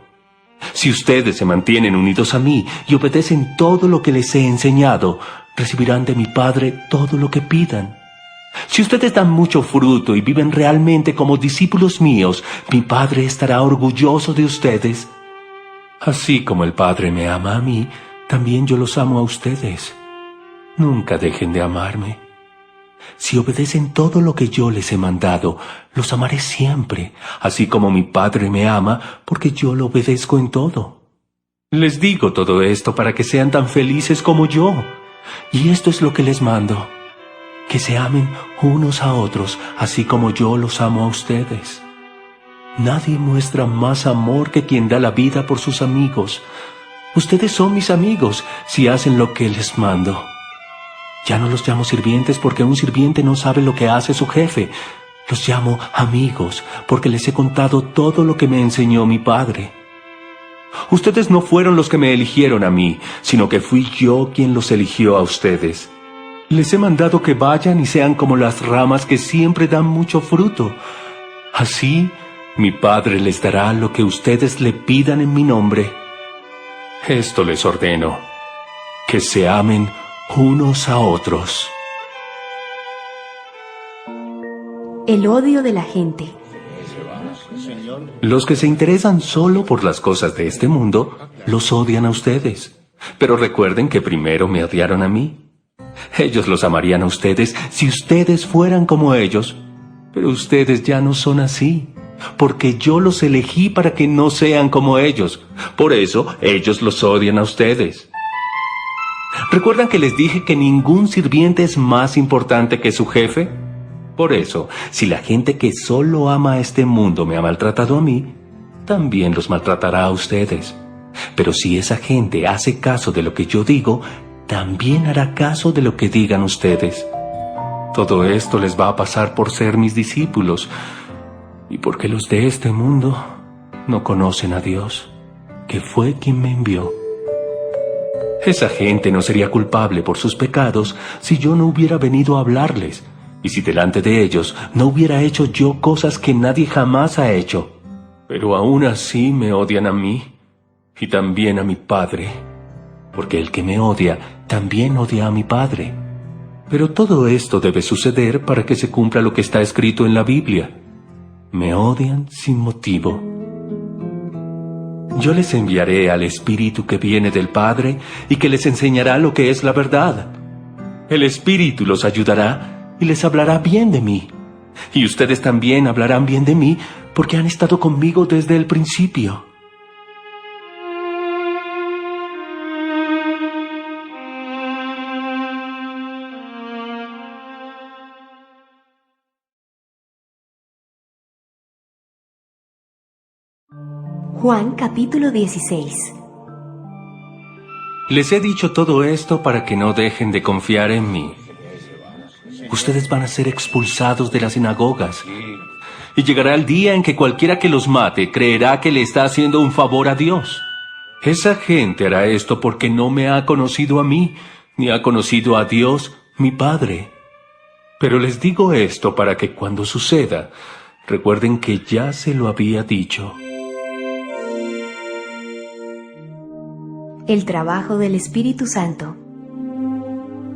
Si ustedes se mantienen unidos a mí y obedecen todo lo que les he enseñado, recibirán de mi Padre todo lo que pidan. Si ustedes dan mucho fruto y viven realmente como discípulos míos, mi Padre estará orgulloso de ustedes. Así como el Padre me ama a mí, también yo los amo a ustedes. Nunca dejen de amarme. Si obedecen todo lo que yo les he mandado, los amaré siempre, así como mi Padre me ama, porque yo lo obedezco en todo. Les digo todo esto para que sean tan felices como yo. Y esto es lo que les mando: que se amen unos a otros, así como yo los amo a ustedes. Nadie muestra más amor que quien da la vida por sus amigos. Ustedes son mis amigos si hacen lo que les mando. Ya no los llamo sirvientes porque un sirviente no sabe lo que hace su jefe. Los llamo amigos porque les he contado todo lo que me enseñó mi Padre. Ustedes no fueron los que me eligieron a mí, sino que fui yo quien los eligió a ustedes. Les he mandado que vayan y sean como las ramas que siempre dan mucho fruto. Así, mi Padre les dará lo que ustedes le pidan en mi nombre. Esto les ordeno: que se amen unos a otros. El odio de la gente. Los que se interesan solo por las cosas de este mundo, los odian a ustedes. Pero recuerden que primero me odiaron a mí. Ellos los amarían a ustedes si ustedes fueran como ellos. Pero ustedes ya no son así, porque yo los elegí para que no sean como ellos. Por eso ellos los odian a ustedes. ¿Recuerdan que les dije que ningún sirviente es más importante que su jefe? Por eso, si la gente que solo ama a este mundo me ha maltratado a mí, también los maltratará a ustedes. Pero si esa gente hace caso de lo que yo digo, también hará caso de lo que digan ustedes. Todo esto les va a pasar por ser mis discípulos y porque los de este mundo no conocen a Dios, que fue quien me envió. Esa gente no sería culpable por sus pecados si yo no hubiera venido a hablarles, y si delante de ellos no hubiera hecho yo cosas que nadie jamás ha hecho. Pero aún así me odian a mí, y también a mi Padre, porque el que me odia también odia a mi Padre. Pero todo esto debe suceder para que se cumpla lo que está escrito en la Biblia. Me odian sin motivo. Yo les enviaré al Espíritu que viene del Padre y que les enseñará lo que es la verdad. El Espíritu los ayudará y les hablará bien de mí. Y ustedes también hablarán bien de mí porque han estado conmigo desde el principio. Juan capítulo 16. Les he dicho todo esto para que no dejen de confiar en mí. Ustedes van a ser expulsados de las sinagogas. Y llegará el día en que cualquiera que los mate creerá que le está haciendo un favor a Dios. Esa gente hará esto porque no me ha conocido a mí, ni ha conocido a Dios, mi Padre. Pero les digo esto para que cuando suceda, recuerden que ya se lo había dicho. El trabajo del Espíritu Santo.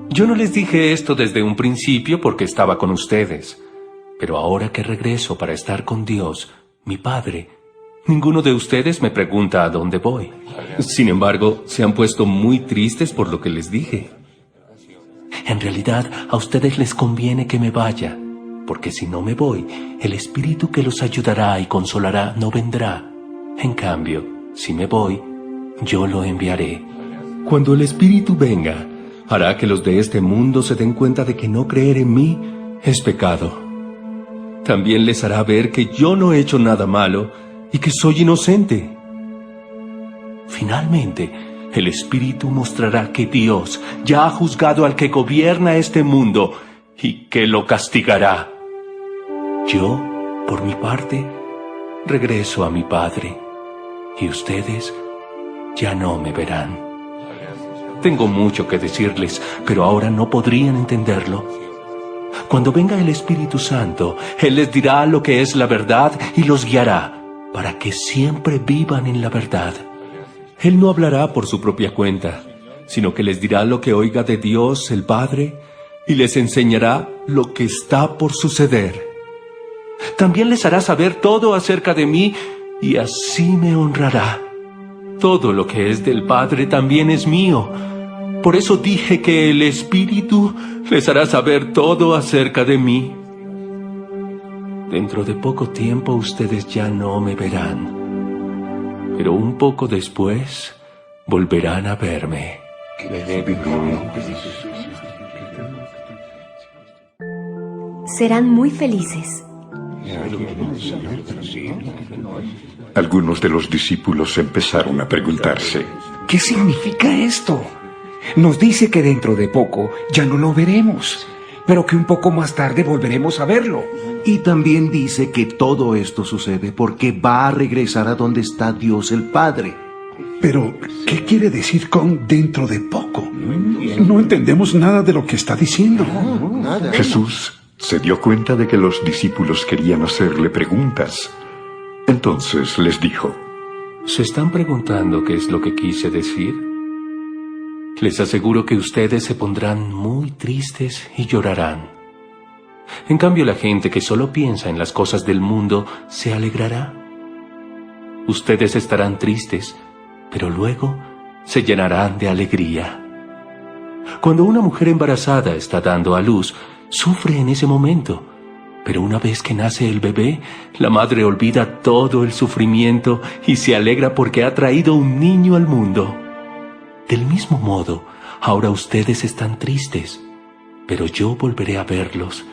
Yo no les dije esto desde un principio porque estaba con ustedes. Pero ahora que regreso para estar con Dios, mi Padre, ninguno de ustedes me pregunta a dónde voy. Sin embargo, se han puesto muy tristes por lo que les dije. En realidad, a ustedes les conviene que me vaya, porque si no me voy, el Espíritu que los ayudará y consolará no vendrá. En cambio, si me voy, yo lo enviaré. Cuando el Espíritu venga, hará que los de este mundo se den cuenta de que no creer en mí es pecado. También les hará ver que yo no he hecho nada malo y que soy inocente. Finalmente, el Espíritu mostrará que Dios ya ha juzgado al que gobierna este mundo y que lo castigará. Yo, por mi parte, regreso a mi Padre y ustedes ya no me verán. Tengo mucho que decirles, pero ahora no podrían entenderlo. Cuando venga el Espíritu Santo, Él les dirá lo que es la verdad y los guiará para que siempre vivan en la verdad. Él no hablará por su propia cuenta, sino que les dirá lo que oiga de Dios el Padre y les enseñará lo que está por suceder. También les hará saber todo acerca de mí y así me honrará. Todo lo que es del Padre también es mío. Por eso dije que el Espíritu les hará saber todo acerca de mí. Dentro de poco tiempo ustedes ya no me verán, pero un poco después volverán a verme. Serán muy felices. Algunos de los discípulos empezaron a preguntarse: ¿qué significa esto? Nos dice que dentro de poco ya no lo veremos, pero que un poco más tarde volveremos a verlo. Y también dice que todo esto sucede porque va a regresar a donde está Dios el Padre. Pero, ¿qué quiere decir con dentro de poco? No entendemos nada de lo que está diciendo. Jesús se dio cuenta de que los discípulos querían hacerle preguntas. Entonces les dijo: ¿se están preguntando qué es lo que quise decir? Les aseguro que ustedes se pondrán muy tristes y llorarán. En cambio, la gente que solo piensa en las cosas del mundo se alegrará. Ustedes estarán tristes, pero luego se llenarán de alegría. Cuando una mujer embarazada está dando a luz, sufre en ese momento, pero una vez que nace el bebé, la madre olvida todo el sufrimiento y se alegra porque ha traído un niño al mundo. Del mismo modo, ahora ustedes están tristes, pero yo volveré a verlos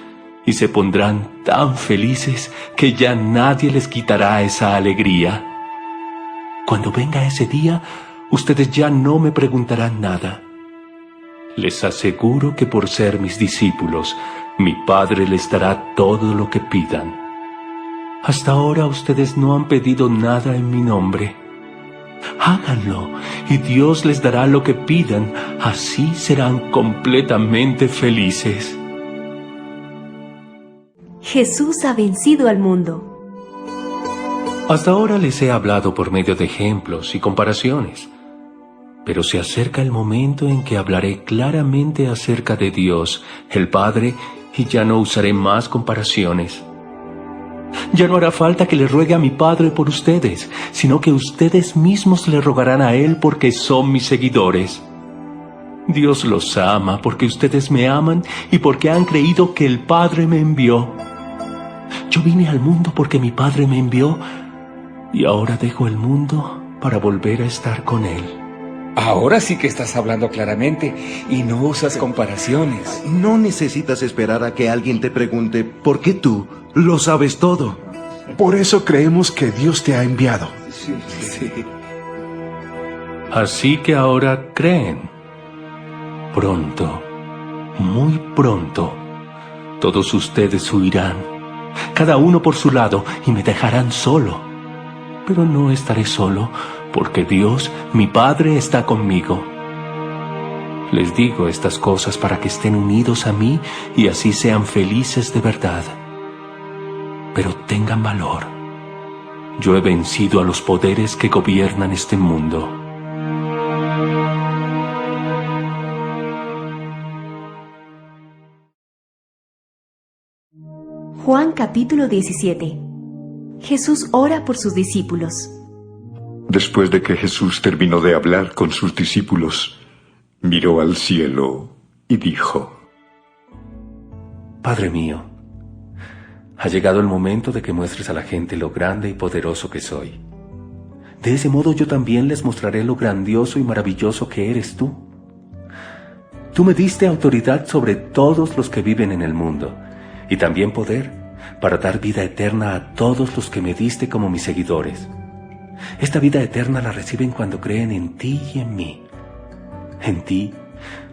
y se pondrán tan felices que ya nadie les quitará esa alegría. Cuando venga ese día, ustedes ya no me preguntarán nada. Les aseguro que por ser mis discípulos, mi Padre les dará todo lo que pidan. Hasta ahora ustedes no han pedido nada en mi nombre. Háganlo, y Dios les dará lo que pidan, así serán completamente felices. Jesús ha vencido al mundo. Hasta ahora les he hablado por medio de ejemplos y comparaciones, pero se acerca el momento en que hablaré claramente acerca de Dios, el Padre, y ya no usaré más comparaciones. Ya no hará falta que le ruegue a mi Padre por ustedes, sino que ustedes mismos le rogarán a Él porque son mis seguidores. Dios los ama porque ustedes me aman y porque han creído que el Padre me envió. Yo vine al mundo porque mi Padre me envió y ahora dejo el mundo para volver a estar con Él. Ahora sí que estás hablando claramente y no usas comparaciones. No necesitas esperar a que alguien te pregunte, porque tú lo sabes todo. Por eso creemos que Dios te ha enviado. Sí. Así que ahora creen. Pronto, muy pronto, todos ustedes huirán, cada uno por su lado, y me dejarán solo. Pero no estaré solo, porque Dios, mi Padre, está conmigo. Les digo estas cosas para que estén unidos a mí y así sean felices de verdad. Pero tengan valor. Yo he vencido a los poderes que gobiernan este mundo. Juan capítulo 17. Jesús ora por sus discípulos. Después de que Jesús terminó de hablar con sus discípulos, miró al cielo y dijo: Padre mío, ha llegado el momento de que muestres a la gente lo grande y poderoso que soy. De ese modo yo también les mostraré lo grandioso y maravilloso que eres tú. Tú me diste autoridad sobre todos los que viven en el mundo, y también poder para dar vida eterna a todos los que me diste como mis seguidores. Esta vida eterna la reciben cuando creen en ti y en mí. En ti,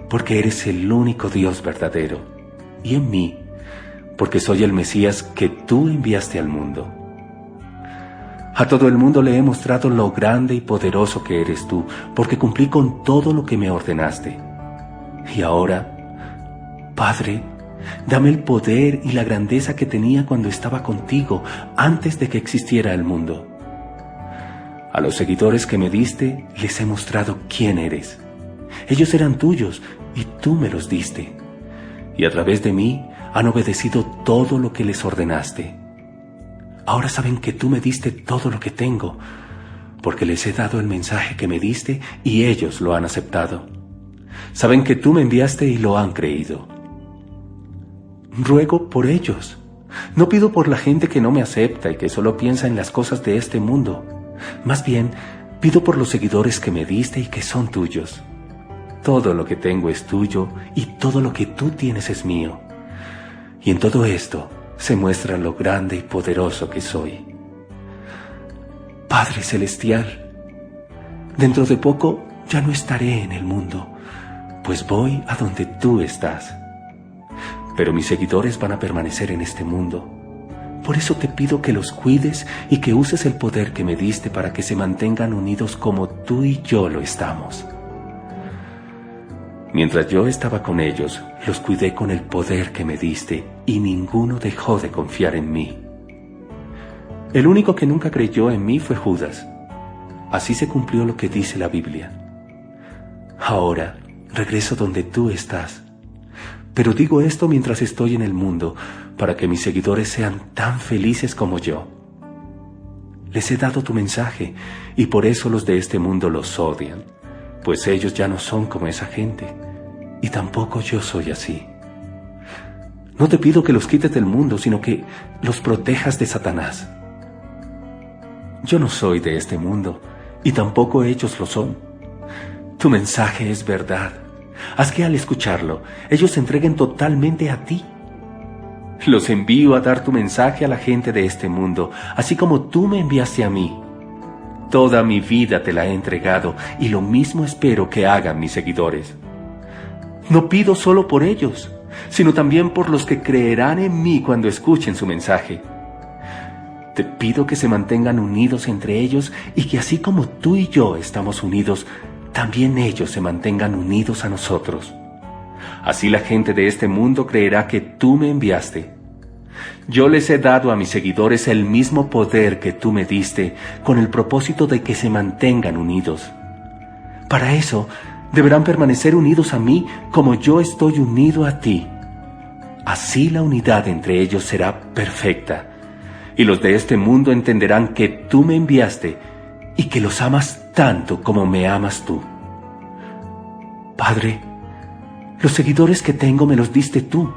porque eres el único Dios verdadero, y en mí, porque soy el Mesías que tú enviaste al mundo. A todo el mundo le he mostrado lo grande y poderoso que eres tú, porque cumplí con todo lo que me ordenaste. Y ahora, Padre, dame el poder y la grandeza que tenía cuando estaba contigo, antes de que existiera el mundo. A los seguidores que me diste, les he mostrado quién eres. Ellos eran tuyos, y tú me los diste. Y a través de mí, han obedecido todo lo que les ordenaste. Ahora saben que tú me diste todo lo que tengo, porque les he dado el mensaje que me diste y ellos lo han aceptado. Saben que tú me enviaste y lo han creído. Ruego por ellos. No pido por la gente que no me acepta y que solo piensa en las cosas de este mundo. Más bien, pido por los seguidores que me diste y que son tuyos. Todo lo que tengo es tuyo y todo lo que tú tienes es mío. Y en todo esto se muestra lo grande y poderoso que soy. Padre Celestial, dentro de poco ya no estaré en el mundo, pues voy a donde tú estás. Pero mis seguidores van a permanecer en este mundo. Por eso te pido que los cuides y que uses el poder que me diste para que se mantengan unidos como tú y yo lo estamos. Mientras yo estaba con ellos, los cuidé con el poder que me diste y ninguno dejó de confiar en mí. El único que nunca creyó en mí fue Judas. Así se cumplió lo que dice la Biblia. Ahora regreso donde tú estás. Pero digo esto mientras estoy en el mundo, para que mis seguidores sean tan felices como yo. Les he dado tu mensaje, y por eso los de este mundo los odian, pues ellos ya no son como esa gente, y tampoco yo soy así. No te pido que los quites del mundo, sino que los protejas de Satanás. Yo no soy de este mundo, y tampoco ellos lo son. Tu mensaje es verdad. Haz que al escucharlo, ellos se entreguen totalmente a ti. Los envío a dar tu mensaje a la gente de este mundo, así como tú me enviaste a mí. Toda mi vida te la he entregado, y lo mismo espero que hagan mis seguidores. No pido solo por ellos, sino también por los que creerán en mí cuando escuchen su mensaje. Te pido que se mantengan unidos entre ellos y que así como tú y yo estamos unidos, también ellos se mantengan unidos a nosotros. Así la gente de este mundo creerá que tú me enviaste. Yo les he dado a mis seguidores el mismo poder que tú me diste, con el propósito de que se mantengan unidos. Para eso, deberán permanecer unidos a mí como yo estoy unido a ti. Así la unidad entre ellos será perfecta, y los de este mundo entenderán que tú me enviaste y que los amas tanto como me amas tú. Padre, los seguidores que tengo me los diste tú,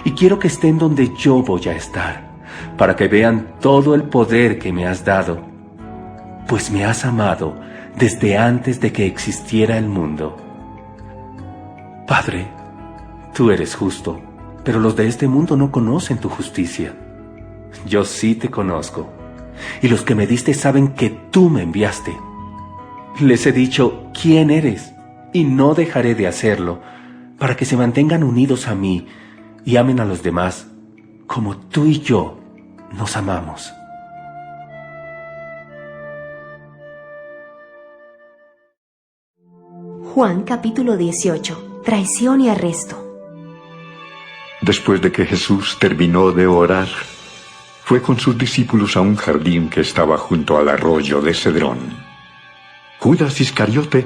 y quiero que estén donde yo voy a estar, para que vean todo el poder que me has dado, pues me has amado desde antes de que existiera el mundo. Padre, tú eres justo, pero los de este mundo no conocen tu justicia. Yo sí te conozco, y los que me diste saben que tú me enviaste. Les he dicho quién eres, y no dejaré de hacerlo, para que se mantengan unidos a mí y amen a los demás, como tú y yo nos amamos. Juan capítulo 18. Traición y arresto. Después de que Jesús terminó de orar, fue con sus discípulos a un jardín que estaba junto al arroyo de Cedrón. Judas Iscariote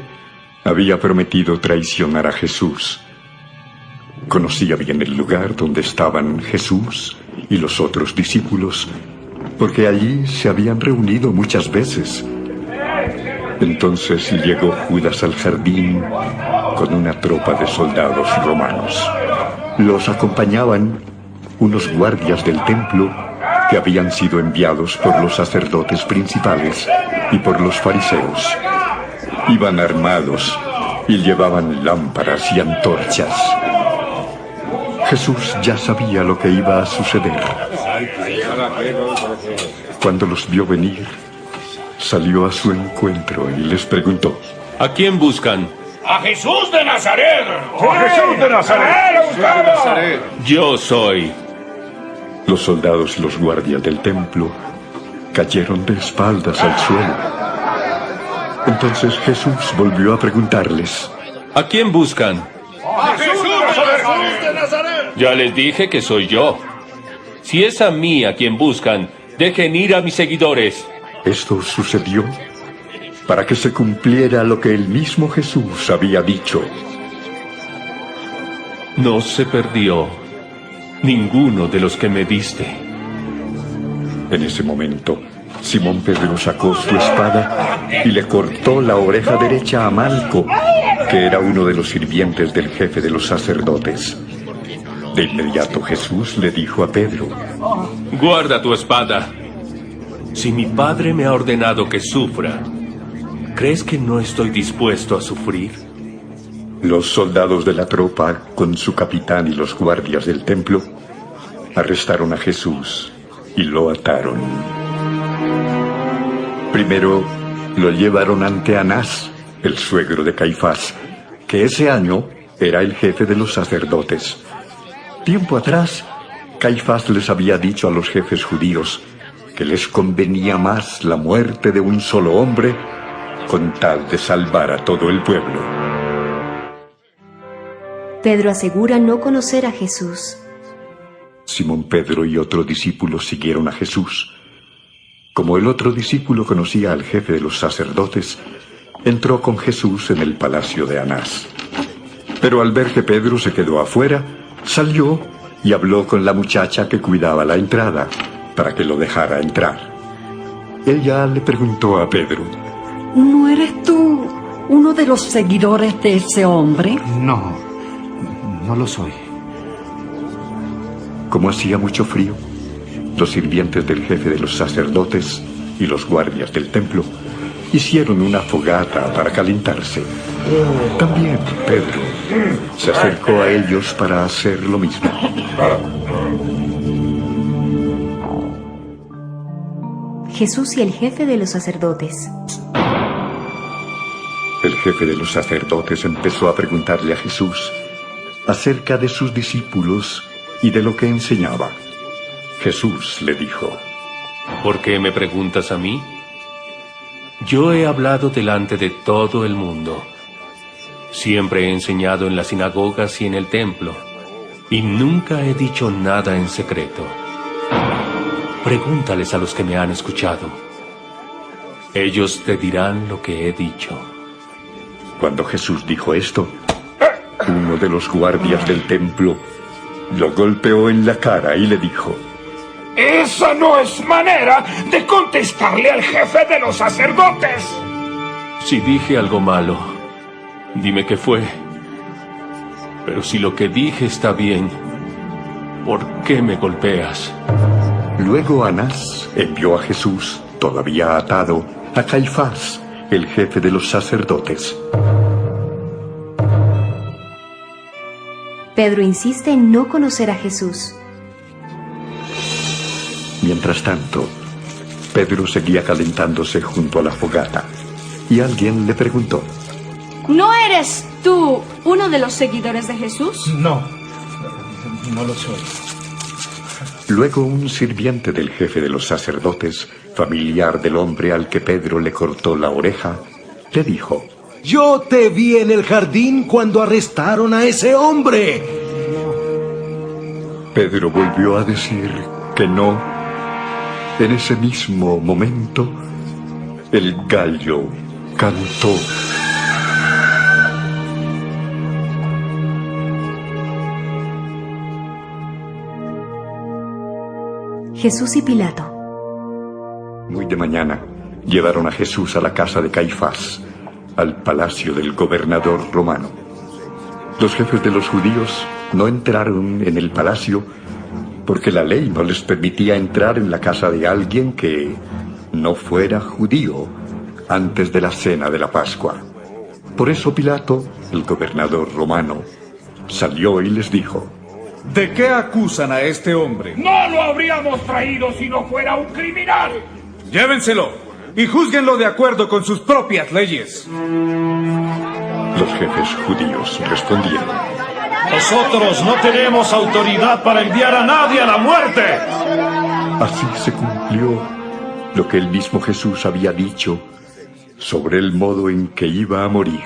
había prometido traicionar a Jesús. Conocía bien el lugar donde estaban Jesús y los otros discípulos, porque allí se habían reunido muchas veces. Entonces llegó Judas al jardín con una tropa de soldados romanos. Los acompañaban unos guardias del templo que habían sido enviados por los sacerdotes principales y por los fariseos. Iban armados y llevaban lámparas y antorchas. Jesús ya sabía lo que iba a suceder. Cuando los vio venir, salió a su encuentro y les preguntó: ¿A quién buscan? ¡A Jesús de Nazaret! ¡A Jesús de Nazaret! ¡Lo buscamos! Yo soy. Los soldados y los guardias del templo cayeron de espaldas al suelo. Entonces Jesús volvió a preguntarles: ¿A quién buscan? ¡A Jesús de Nazaret! Ya les dije que soy yo. Si es a mí a quien buscan, dejen ir a mis seguidores. Esto sucedió para que se cumpliera lo que el mismo Jesús había dicho. No se perdió ninguno de los que me diste. En ese momento, Simón Pedro sacó su espada y le cortó la oreja derecha a Malco, que era uno de los sirvientes del jefe de los sacerdotes. De inmediato Jesús le dijo a Pedro: Guarda tu espada. Si mi padre me ha ordenado que sufra, ¿crees que no estoy dispuesto a sufrir? Los soldados de la tropa, con su capitán y los guardias del templo, arrestaron a Jesús y lo ataron. Primero lo llevaron ante Anás, el suegro de Caifás, que ese año era el jefe de los sacerdotes. Tiempo atrás, Caifás les había dicho a los jefes judíos que les convenía más la muerte de un solo hombre con tal de salvar a todo el pueblo. Pedro asegura no conocer a Jesús. Simón Pedro y otro discípulo siguieron a Jesús. Como el otro discípulo conocía al jefe de los sacerdotes, entró con Jesús en el palacio de Anás. Pero al ver que Pedro se quedó afuera, salió y habló con la muchacha que cuidaba la entrada, para que lo dejara entrar. Ella le preguntó a Pedro: ¿No eres tú uno de los seguidores de ese hombre? No, no lo soy. Como hacía mucho frío, los sirvientes del jefe de los sacerdotes y los guardias del templo hicieron una fogata para calentarse. También Pedro se acercó a ellos para hacer lo mismo. Jesús y el jefe de los sacerdotes. El jefe de los sacerdotes empezó a preguntarle a Jesús acerca de sus discípulos y de lo que enseñaba. Jesús le dijo: ¿Por qué me preguntas a mí? Yo he hablado delante de todo el mundo. Siempre he enseñado en las sinagogas y en el templo, y nunca he dicho nada en secreto. Pregúntales a los que me han escuchado. Ellos te dirán lo que he dicho. Cuando Jesús dijo esto, uno de los guardias del templo lo golpeó en la cara y le dijo: ¡Esa no es manera de contestarle al jefe de los sacerdotes! Si dije algo malo, dime qué fue. Pero si lo que dije está bien, ¿por qué me golpeas? Luego Anás envió a Jesús, todavía atado, a Caifás, el jefe de los sacerdotes. Pedro insiste en no conocer a Jesús. Mientras tanto, Pedro seguía calentándose junto a la fogata y alguien le preguntó: ¿No eres tú uno de los seguidores de Jesús? No, no lo soy. Luego un sirviente del jefe de los sacerdotes, familiar del hombre al que Pedro le cortó la oreja, le dijo: Yo te vi en el jardín cuando arrestaron a ese hombre. Pedro volvió a decir que no. En ese mismo momento, el gallo cantó. Jesús y Pilato. Muy de mañana, llevaron a Jesús a la casa de Caifás, al palacio del gobernador romano. Los jefes de los judíos no entraron en el palacio porque la ley no les permitía entrar en la casa de alguien que no fuera judío antes de la cena de la Pascua. Por eso Pilato, el gobernador romano, salió y les dijo: ¿De qué acusan a este hombre? No lo habríamos traído si no fuera un criminal. Llévenselo y júzguenlo de acuerdo con sus propias leyes. Los jefes judíos respondieron: Nosotros no tenemos autoridad para enviar a nadie a la muerte. Así se cumplió lo que el mismo Jesús había dicho sobre el modo en que iba a morir.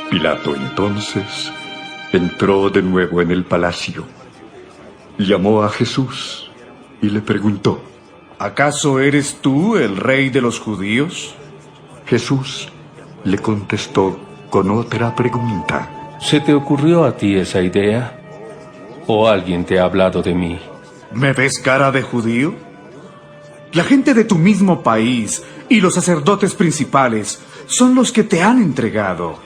Pilato entonces entró de nuevo en el palacio, llamó a Jesús y le preguntó: ¿Acaso eres tú el rey de los judíos? Jesús le contestó con otra pregunta: ¿Se te ocurrió a ti esa idea? ¿O alguien te ha hablado de mí? ¿Me ves cara de judío? La gente de tu mismo país y los sacerdotes principales son los que te han entregado.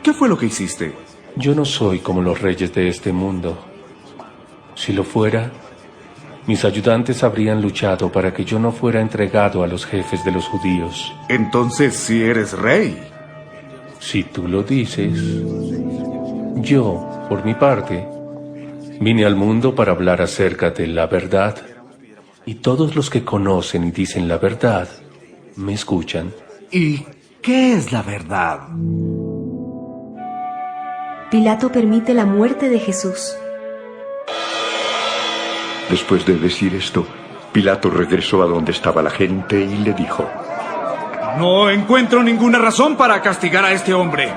¿Qué fue lo que hiciste? Yo no soy como los reyes de este mundo. Si lo fuera, mis ayudantes habrían luchado para que yo no fuera entregado a los jefes de los judíos. Entonces sí eres rey. Si tú lo dices. Yo, por mi parte, vine al mundo para hablar acerca de la verdad, y todos los que conocen y dicen la verdad me escuchan. ¿Y qué es la verdad? Pilato permite la muerte de Jesús. Después de decir esto, Pilato regresó a donde estaba la gente y le dijo: No encuentro ninguna razón para castigar a este hombre.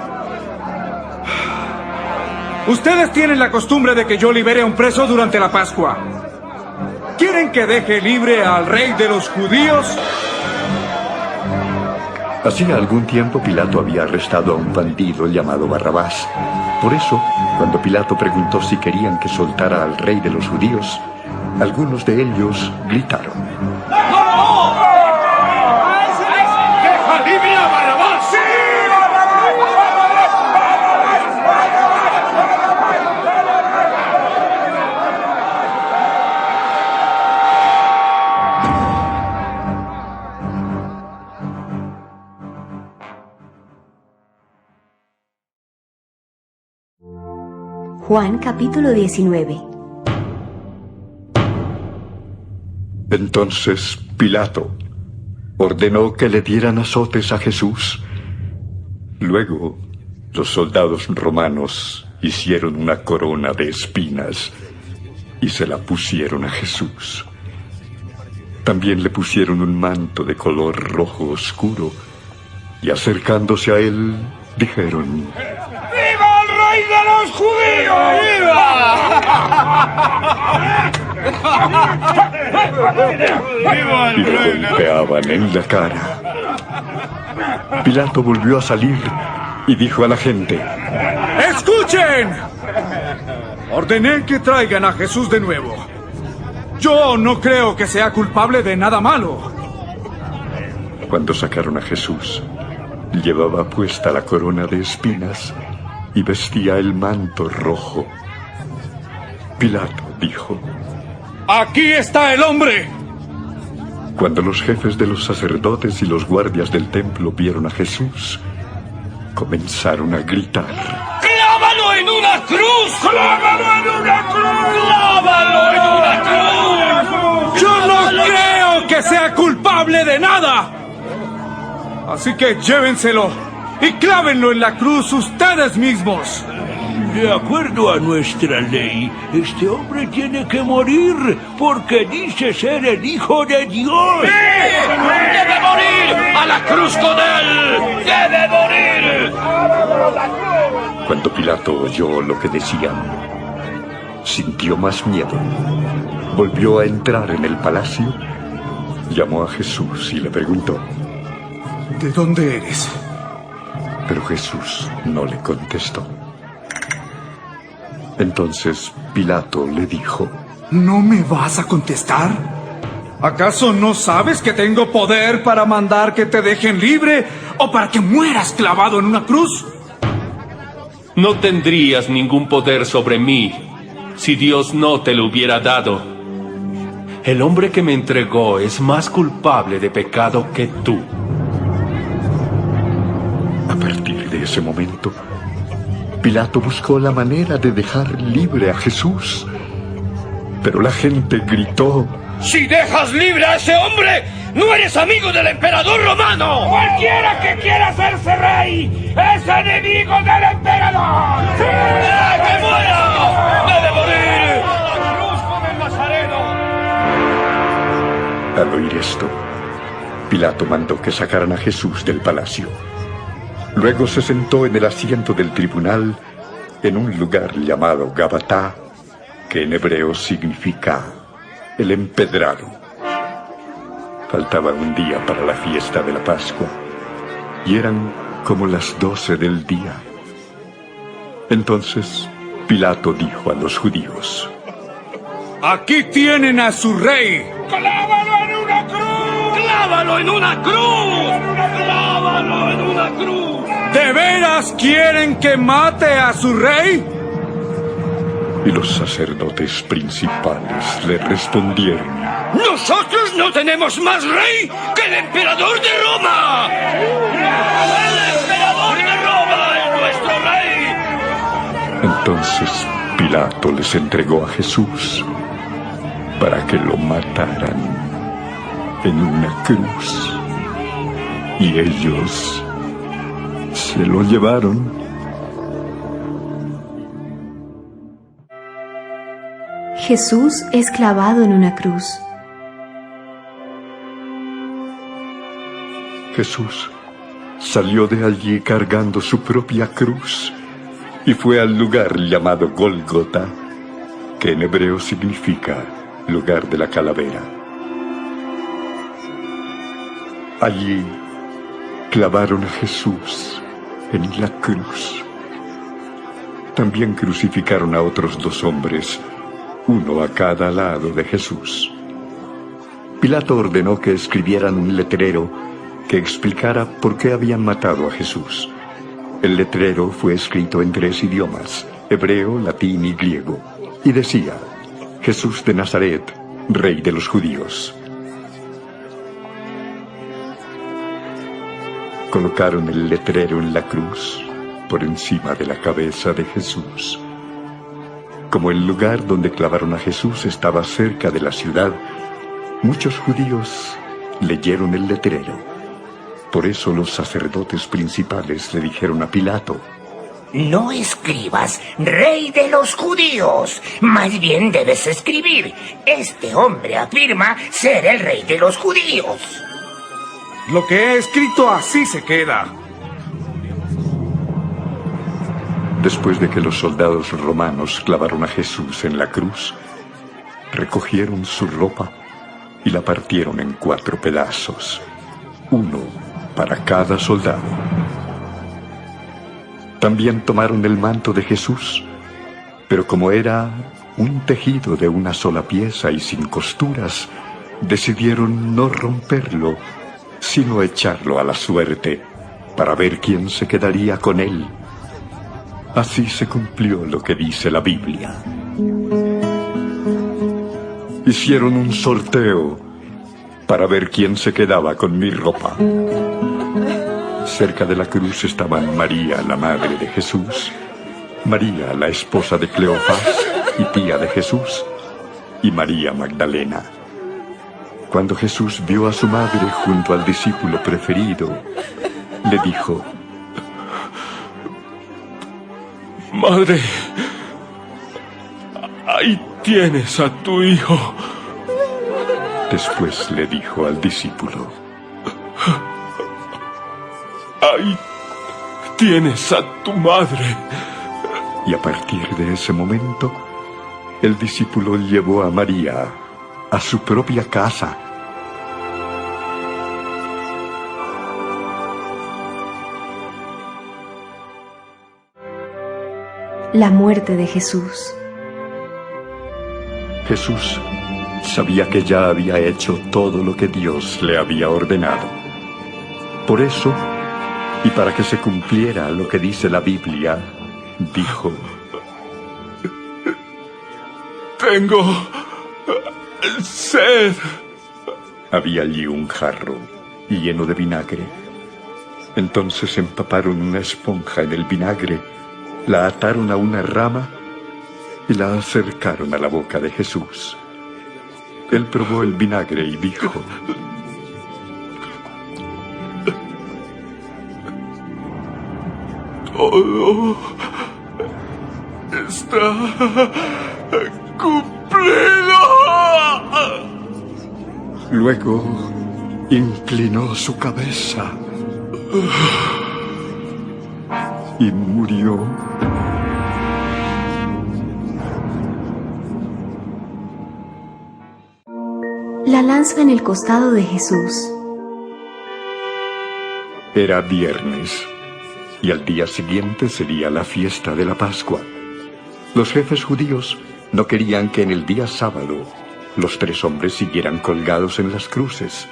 Ustedes tienen la costumbre de que yo libere a un preso durante la Pascua. ¿Quieren que deje libre al rey de los judíos? Hacía algún tiempo Pilato había arrestado a un bandido llamado Barrabás. Por eso, cuando Pilato preguntó si querían que soltara al rey de los judíos, algunos de ellos gritaron: ¡Deja libre a Barrabás! ¡Sí! Juan capítulo 19. Entonces Pilato ordenó que le dieran azotes a Jesús. Luego, los soldados romanos hicieron una corona de espinas y se la pusieron a Jesús. También le pusieron un manto de color rojo oscuro y acercándose a él, dijeron: ¡Viva el rey de los judíos! ¡Viva! Y lo golpeaban en la cara. Pilato volvió a salir y dijo a la gente: ¡Escuchen! Ordené que traigan a Jesús de nuevo. Yo no creo que sea culpable de nada malo. Cuando sacaron a Jesús, llevaba puesta la corona de espinas y vestía el manto rojo. Pilato dijo: ¡Aquí está el hombre! Cuando los jefes de los sacerdotes y los guardias del templo vieron a Jesús, comenzaron a gritar: ¡Clávalo en una cruz! ¡Clávalo en una cruz! ¡Clávalo en una cruz! Yo no creo que sea culpable de nada. Así que llévenselo y clávenlo en la cruz ustedes mismos. De acuerdo a nuestra ley, este hombre tiene que morir porque dice ser el Hijo de Dios. ¡Debe morir! ¡A la cruz con él! ¡Debe morir! Cuando Pilato oyó lo que decían, sintió más miedo. Volvió a entrar en el palacio, llamó a Jesús y le preguntó: ¿De dónde eres? Pero Jesús no le contestó. Entonces Pilato le dijo: ¿No me vas a contestar? ¿Acaso no sabes que tengo poder para mandar que te dejen libre o para que mueras clavado en una cruz? No tendrías ningún poder sobre mí si Dios no te lo hubiera dado. El hombre que me entregó es más culpable de pecado que tú. A partir de ese momento, Pilato buscó la manera de dejar libre a Jesús. Pero la gente gritó: ¡Si dejas libre a ese hombre, no eres amigo del emperador romano! ¡Cualquiera que quiera hacerse rey es enemigo del emperador! ¡Sí! ¡Que muera! ¡Debe morir! ¡A la cruz con el Nazareno! Al oír esto, Pilato mandó que sacaran a Jesús del palacio. Luego se sentó en el asiento del tribunal en un lugar llamado Gabatá, que en hebreo significa el empedrado. Faltaba un día para la fiesta de la Pascua y eran como las 12 del día. Entonces Pilato dijo a los judíos: ¡Aquí tienen a su rey! ¡Clávalo en una cruz! ¡Clávalo en una cruz! ¡Clávalo en una cruz! ¿De veras quieren que mate a su rey? Y los sacerdotes principales le respondieron: ¡Nosotros no tenemos más rey que el emperador de Roma! ¡El emperador de Roma es nuestro rey! Entonces Pilato les entregó a Jesús para que lo mataran en una cruz. Y ellos se lo llevaron. Jesús es clavado en una cruz. Jesús salió de allí cargando su propia cruz y fue al lugar llamado Gólgota, que en hebreo significa lugar de la calavera. Allí clavaron a Jesús en la cruz. También crucificaron a otros 2 hombres, uno a cada lado de Jesús. Pilato ordenó que escribieran un letrero que explicara por qué habían matado a Jesús. El letrero fue escrito en 3 idiomas, hebreo, latín y griego, y decía: Jesús de Nazaret, Rey de los Judíos. Colocaron el letrero en la cruz, por encima de la cabeza de Jesús. Como el lugar donde clavaron a Jesús estaba cerca de la ciudad, muchos judíos leyeron el letrero. Por eso los sacerdotes principales le dijeron a Pilato: No escribas Rey de los Judíos, más bien debes escribir: Este hombre afirma ser el Rey de los Judíos. Lo que he escrito así se queda. Después de que los soldados romanos clavaron a Jesús en la cruz, recogieron su ropa y la partieron en 4 pedazos, uno para cada soldado. También tomaron el manto de Jesús, pero como era un tejido de una sola pieza y sin costuras, decidieron no romperlo, sino echarlo a la suerte para ver quién se quedaría con él. Así se cumplió lo que dice la Biblia. Hicieron un sorteo para ver quién se quedaba con mi ropa. Cerca de la cruz estaban María, la madre de Jesús, María, la esposa de Cleofás y tía de Jesús, y María Magdalena. Cuando Jesús vio a su madre junto al discípulo preferido, le dijo: Madre, ahí tienes a tu hijo. Después le dijo al discípulo: Ahí tienes a tu madre. Y a partir de ese momento, el discípulo llevó a María a su propia casa. La muerte de Jesús. Jesús sabía que ya había hecho todo lo que Dios le había ordenado. Por eso, y para que se cumpliera lo que dice la Biblia, dijo: Tengo sed. Había allí un jarro lleno de vinagre. Entonces empaparon una esponja en el vinagre, la ataron a una rama y la acercaron a la boca de Jesús. Él probó el vinagre y dijo: Todo está cumplido. Luego inclinó su cabeza y murió. La lanza en el costado de Jesús. Era viernes y al día siguiente sería la fiesta de la Pascua. Los jefes judíos no querían que en el día sábado los 3 hombres siguieran colgados en las cruces,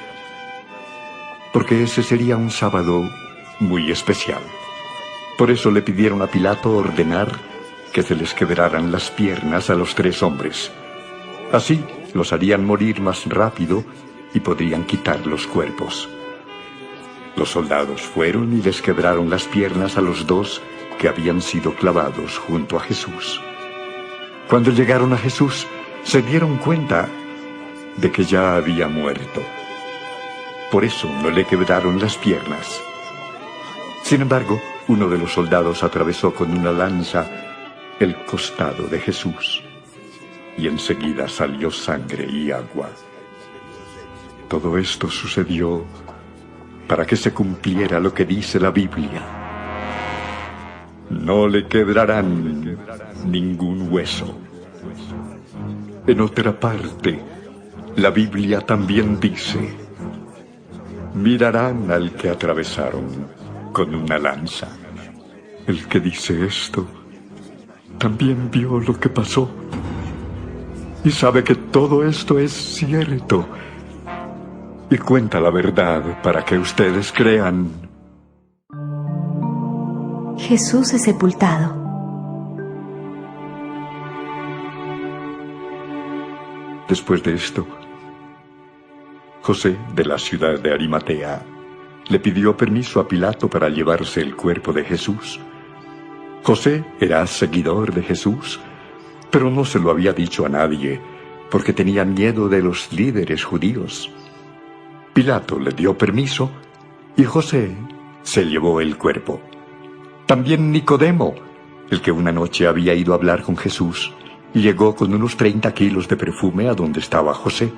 porque ese sería un sábado muy especial. Por eso le pidieron a Pilato ordenar que se les quebraran las piernas a los 3 hombres. Así los harían morir más rápido y podrían quitar los cuerpos. Los soldados fueron y les quebraron las piernas a los 2 que habían sido clavados junto a Jesús. Cuando llegaron a Jesús, se dieron cuenta de que ya había muerto. Por eso no le quebraron las piernas. Sin embargo, uno de los soldados atravesó con una lanza el costado de Jesús, y enseguida salió sangre y agua. Todo esto sucedió para que se cumpliera lo que dice la Biblia: no le quebrarán ningún hueso. En otra parte, la Biblia también dice: mirarán al que atravesaron con una lanza. El que dice esto también vio lo que pasó y sabe que todo esto es cierto y cuenta la verdad para que ustedes crean. Jesús es sepultado. Después de esto, José, de la ciudad de Arimatea, le pidió permiso a Pilato para llevarse el cuerpo de Jesús. José era seguidor de Jesús, pero no se lo había dicho a nadie, porque tenía miedo de los líderes judíos. Pilato le dio permiso, y José se llevó el cuerpo. También Nicodemo, el que una noche había ido a hablar con Jesús, llegó con unos 30 kilos de perfume a donde estaba José.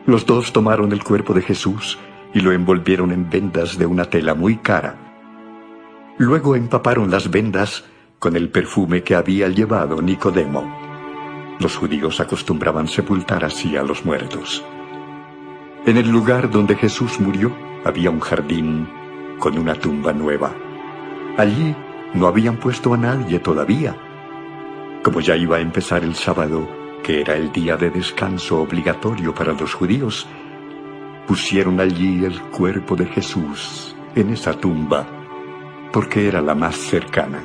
Los 2 tomaron el cuerpo de Jesús y lo envolvieron en vendas de una tela muy cara. Luego empaparon las vendas con el perfume que había llevado Nicodemo. Los judíos acostumbraban sepultar así a los muertos. En el lugar donde Jesús murió había un jardín con una tumba nueva. Allí no habían puesto a nadie todavía. Como ya iba a empezar el sábado, que era el día de descanso obligatorio para los judíos, pusieron allí el cuerpo de Jesús en esa tumba, porque era la más cercana.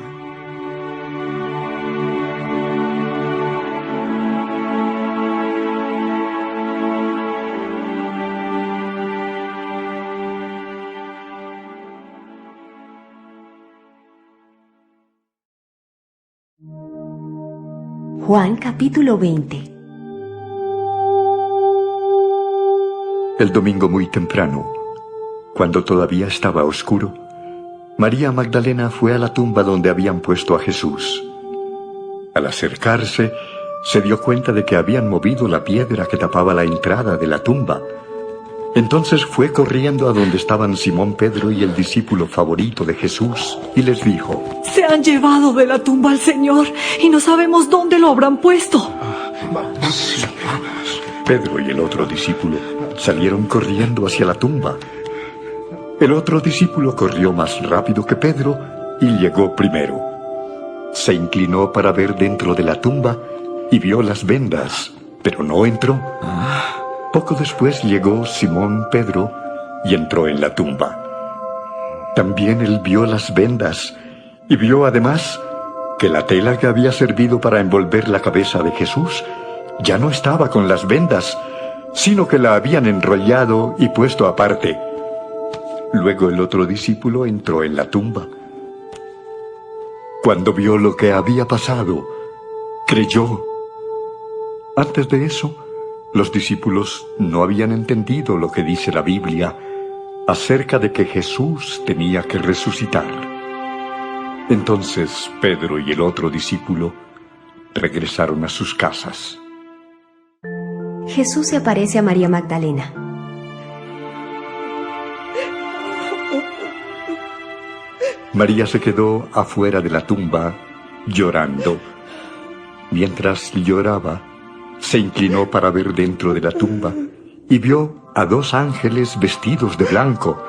Juan capítulo 20. El domingo muy temprano, cuando todavía estaba oscuro, María Magdalena fue a la tumba donde habían puesto a Jesús. Al acercarse, se dio cuenta de que habían movido la piedra que tapaba la entrada de la tumba. Entonces fue corriendo a donde estaban Simón Pedro y el discípulo favorito de Jesús y les dijo: Se han llevado de la tumba al Señor y no sabemos dónde lo habrán puesto. Pedro y el otro discípulo salieron corriendo hacia la tumba. El otro discípulo corrió más rápido que Pedro y llegó primero. Se inclinó para ver dentro de la tumba y vio las vendas, pero no entró. Poco después llegó Simón Pedro y entró en la tumba. También él vio las vendas y vio además que la tela que había servido para envolver la cabeza de Jesús ya no estaba con las vendas, sino que la habían enrollado y puesto aparte. Luego el otro discípulo entró en la tumba. Cuando vio lo que había pasado, creyó. Antes de eso, los discípulos no habían entendido lo que dice la Biblia acerca de que Jesús tenía que resucitar. Entonces Pedro y el otro discípulo regresaron a sus casas. Jesús se aparece a María Magdalena. María se quedó afuera de la tumba llorando. Mientras lloraba, se inclinó para ver dentro de la tumba y vio a 2 ángeles vestidos de blanco.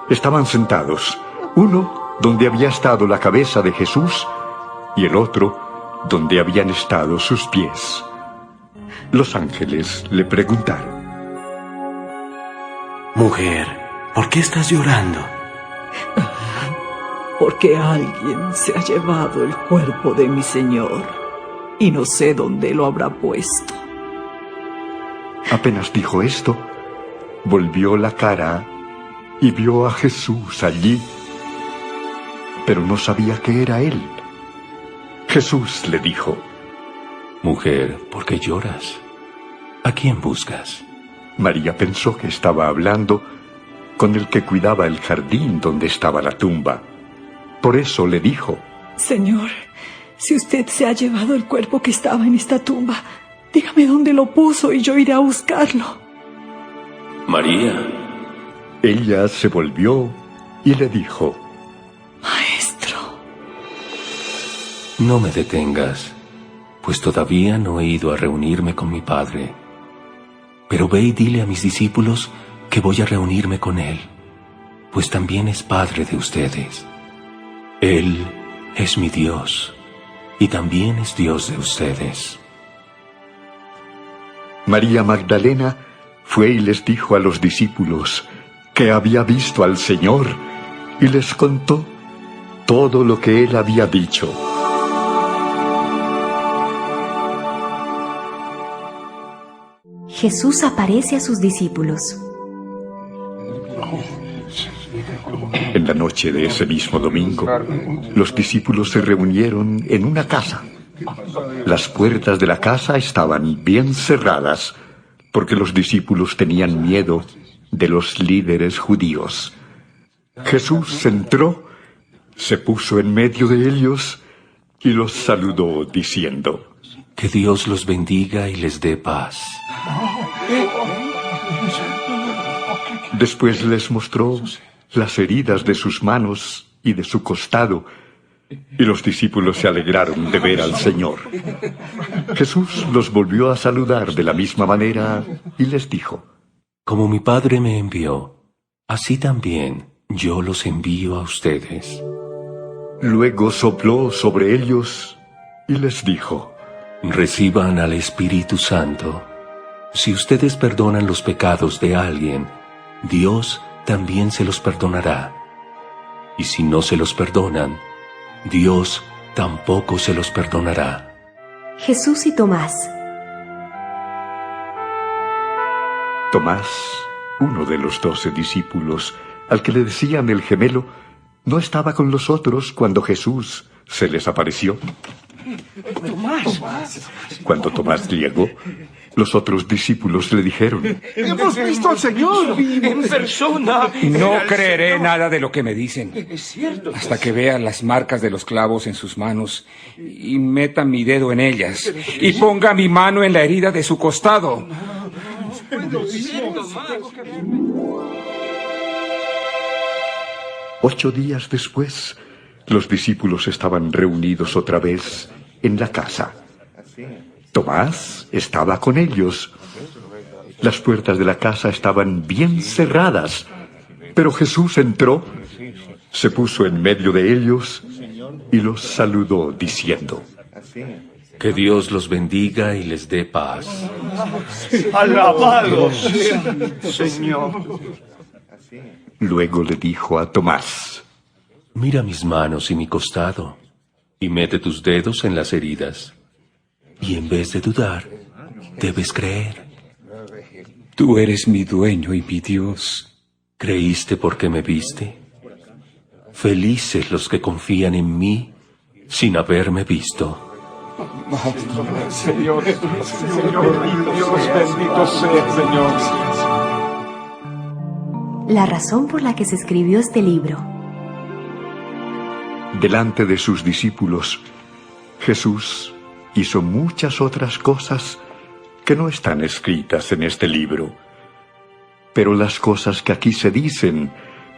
Estaban sentados, uno donde había estado la cabeza de Jesús y el otro donde habían estado sus pies. Los ángeles le preguntaron: Mujer, ¿por qué estás llorando? Porque alguien se ha llevado el cuerpo de mi Señor y no sé dónde lo habrá puesto. Apenas dijo esto, volvió la cara y vio a Jesús allí, pero no sabía que era él. Jesús le dijo: Mujer, ¿por qué lloras? ¿A quién buscas? María pensó que estaba hablando con el que cuidaba el jardín donde estaba la tumba. Por eso le dijo: Señor, si usted se ha llevado el cuerpo que estaba en esta tumba, dígame dónde lo puso y yo iré a buscarlo. María. Ella se volvió y le dijo: Maestro. No me detengas, pues todavía no he ido a reunirme con mi Padre. Pero ve y dile a mis discípulos que voy a reunirme con Él, pues también es Padre de ustedes. Él es mi Dios y también es Dios de ustedes. María Magdalena fue y les dijo a los discípulos que había visto al Señor y les contó todo lo que Él había dicho. Jesús aparece a sus discípulos. En la noche de ese mismo domingo, los discípulos se reunieron en una casa. Las puertas de la casa estaban bien cerradas, porque los discípulos tenían miedo de los líderes judíos. Jesús entró, se puso en medio de ellos y los saludó diciendo: Que Dios los bendiga y les dé paz. Después les mostró las heridas de sus manos y de su costado, y los discípulos se alegraron de ver al Señor. Jesús los volvió a saludar de la misma manera y les dijo: Como mi Padre me envió, así también yo los envío a ustedes. Luego sopló sobre ellos y les dijo: Reciban al Espíritu Santo. Si ustedes perdonan los pecados de alguien, Dios también se los perdonará. Y si no se los perdonan, Dios tampoco se los perdonará. Jesús y Tomás. Tomás, uno de los 12 discípulos, al que le decían el gemelo, no estaba con los otros cuando Jesús se les apareció. Cuando Tomás llegó, Los otros discípulos le dijeron: ¡Hemos visto al Señor! En persona. No creeré nada de lo que me dicen. Es cierto. Hasta que vea las marcas de los clavos en sus manos y meta mi dedo en ellas y ponga mi mano en la herida de su costado. 8 días después, los discípulos estaban reunidos otra vez en la casa. Tomás estaba con ellos. Las puertas de la casa estaban bien cerradas, pero Jesús entró, se puso en medio de ellos y los saludó diciendo: Que Dios los bendiga y les dé paz. ¡Alabado Señor! Luego le dijo a Tomás: Mira mis manos y mi costado, y mete tus dedos en las heridas. Y en vez de dudar, debes creer. Tú eres mi dueño y mi Dios. ¿Creíste porque me viste? Felices los que confían en mí sin haberme visto. Señor, Dios bendito sea, Señor. La razón por la que se escribió este libro. Delante de sus discípulos, Jesús hizo muchas otras cosas que no están escritas en este libro. Pero las cosas que aquí se dicen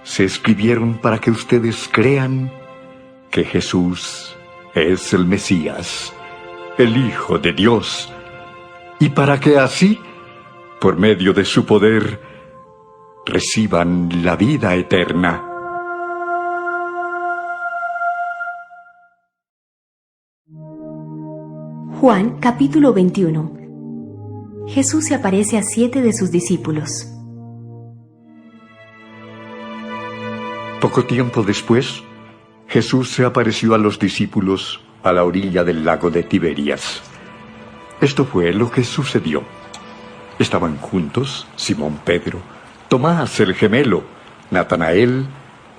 se escribieron para que ustedes crean que Jesús es el Mesías, el Hijo de Dios, y para que así, por medio de su poder, reciban la vida eterna. Juan capítulo 21. Jesús se aparece a 7 de sus discípulos. Poco tiempo después, Jesús se apareció a los discípulos a la orilla del lago de Tiberias. Esto fue lo que sucedió. Estaban juntos Simón Pedro, Tomás el gemelo, Natanael,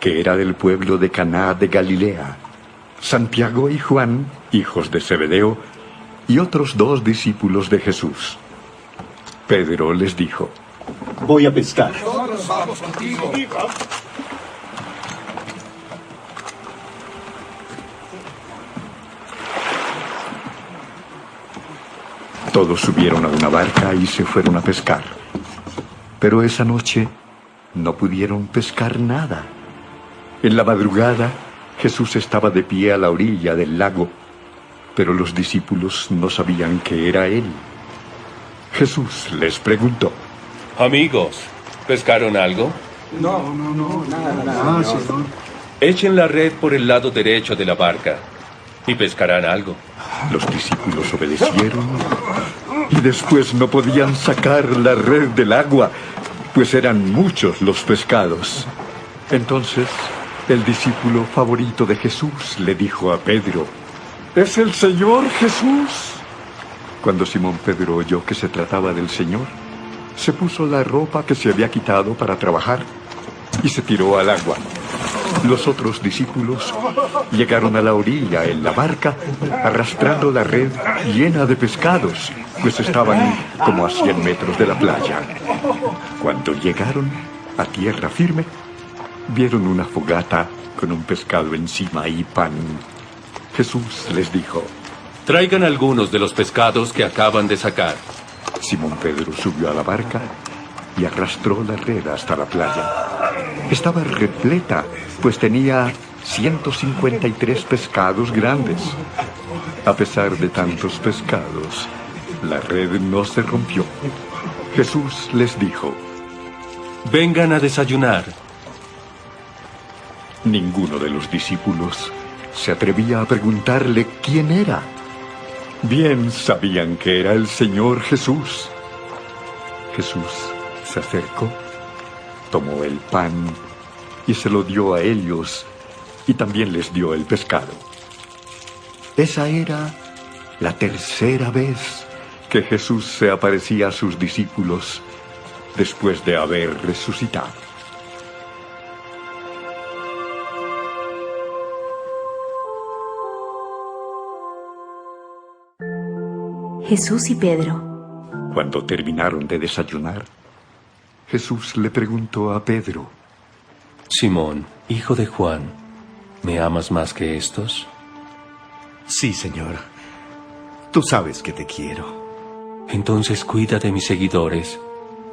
que era del pueblo de Caná de Galilea, Santiago y Juan, hijos de Zebedeo, y otros 2 discípulos de Jesús. Pedro les dijo: Voy a pescar. Vamos contigo. Todos subieron a una barca y se fueron a pescar. Pero esa noche no pudieron pescar nada. En la madrugada, Jesús estaba de pie a la orilla del lago, pero los discípulos no sabían que era Él. Jesús les preguntó: Amigos, ¿pescaron algo? No, nada, Señor. Echen la red por el lado derecho de la barca y pescarán algo. Los discípulos obedecieron y después no podían sacar la red del agua, pues eran muchos los pescados. Entonces, el discípulo favorito de Jesús le dijo a Pedro: ¿Es el Señor Jesús? Cuando Simón Pedro oyó que se trataba del Señor, se puso la ropa que se había quitado para trabajar y se tiró al agua. Los otros discípulos llegaron a la orilla en la barca, arrastrando la red llena de pescados, pues estaban como a 100 metros de la playa. Cuando llegaron a tierra firme, vieron una fogata con un pescado encima y pan. Jesús les dijo: Traigan algunos de los pescados que acaban de sacar. Simón Pedro subió a la barca y arrastró la red hasta la playa. Estaba repleta, pues tenía 153 pescados grandes. A pesar de tantos pescados, la red no se rompió. Jesús les dijo: Vengan a desayunar. Ninguno de los discípulos se atrevía a preguntarle quién era. Bien sabían que era el Señor Jesús. Jesús se acercó, tomó el pan y se lo dio a ellos, y también les dio el pescado. Esa era la tercera vez que Jesús se aparecía a sus discípulos después de haber resucitado. Jesús y Pedro. Cuando terminaron de desayunar, Jesús le preguntó a Pedro: Simón, hijo de Juan, ¿me amas más que estos? Sí, Señor. Tú sabes que te quiero. Entonces cuida de mis seguidores,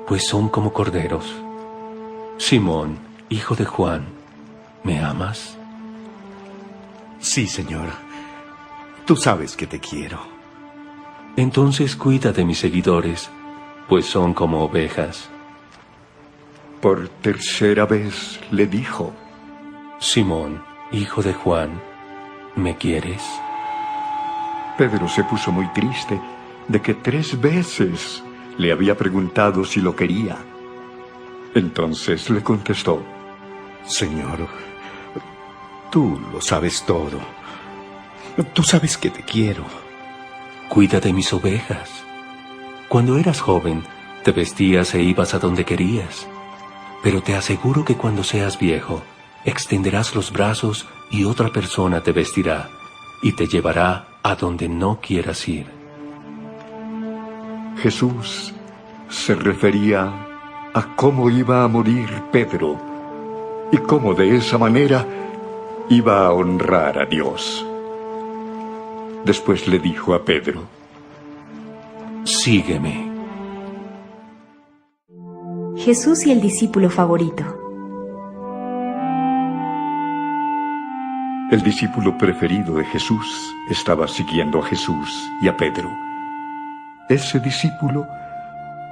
pues son como corderos. Simón, hijo de Juan, ¿me amas? Sí, Señor. Tú sabes que te quiero. Entonces cuida de mis seguidores, pues son como ovejas. Por tercera vez le dijo: Simón, hijo de Juan, ¿me quieres? Pedro se puso muy triste de que 3 veces le había preguntado si lo quería. Entonces le contestó: Señor, tú lo sabes todo. Tú sabes que te quiero. Cuida de mis ovejas. Cuando eras joven, te vestías e ibas a donde querías. Pero te aseguro que cuando seas viejo, extenderás los brazos y otra persona te vestirá y te llevará a donde no quieras ir. Jesús se refería a cómo iba a morir Pedro y cómo de esa manera iba a honrar a Dios. Después le dijo a Pedro: Sígueme. Jesús y el discípulo favorito. El discípulo preferido de Jesús estaba siguiendo a Jesús y a Pedro. Ese discípulo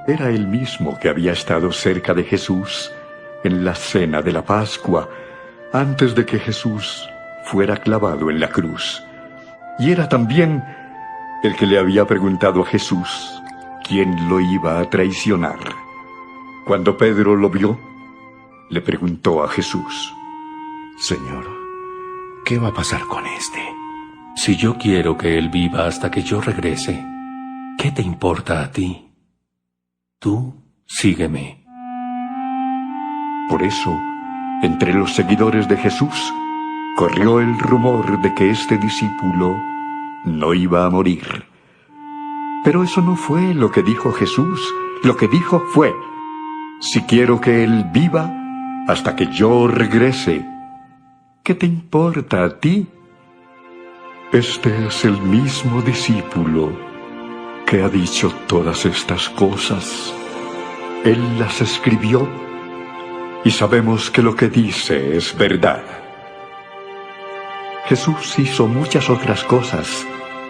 era el mismo que había estado cerca de Jesús en la cena de la Pascua, antes de que Jesús fuera clavado en la cruz. Y era también el que le había preguntado a Jesús quién lo iba a traicionar. Cuando Pedro lo vio, le preguntó a Jesús: Señor, ¿qué va a pasar con este? Si yo quiero que él viva hasta que yo regrese, ¿qué te importa a ti? Tú sígueme. Por eso, entre los seguidores de Jesús, corrió el rumor de que este discípulo no iba a morir. Pero eso no fue lo que dijo Jesús. Lo que dijo fue: si quiero que él viva hasta que yo regrese, ¿qué te importa a ti? Este es el mismo discípulo que ha dicho todas estas cosas. Él las escribió y sabemos que lo que dice es verdad. Jesús hizo muchas otras cosas,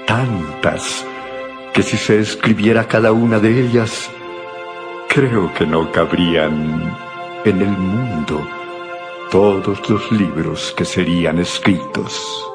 tantas, que si se escribiera cada una de ellas, creo que no cabrían en el mundo todos los libros que serían escritos.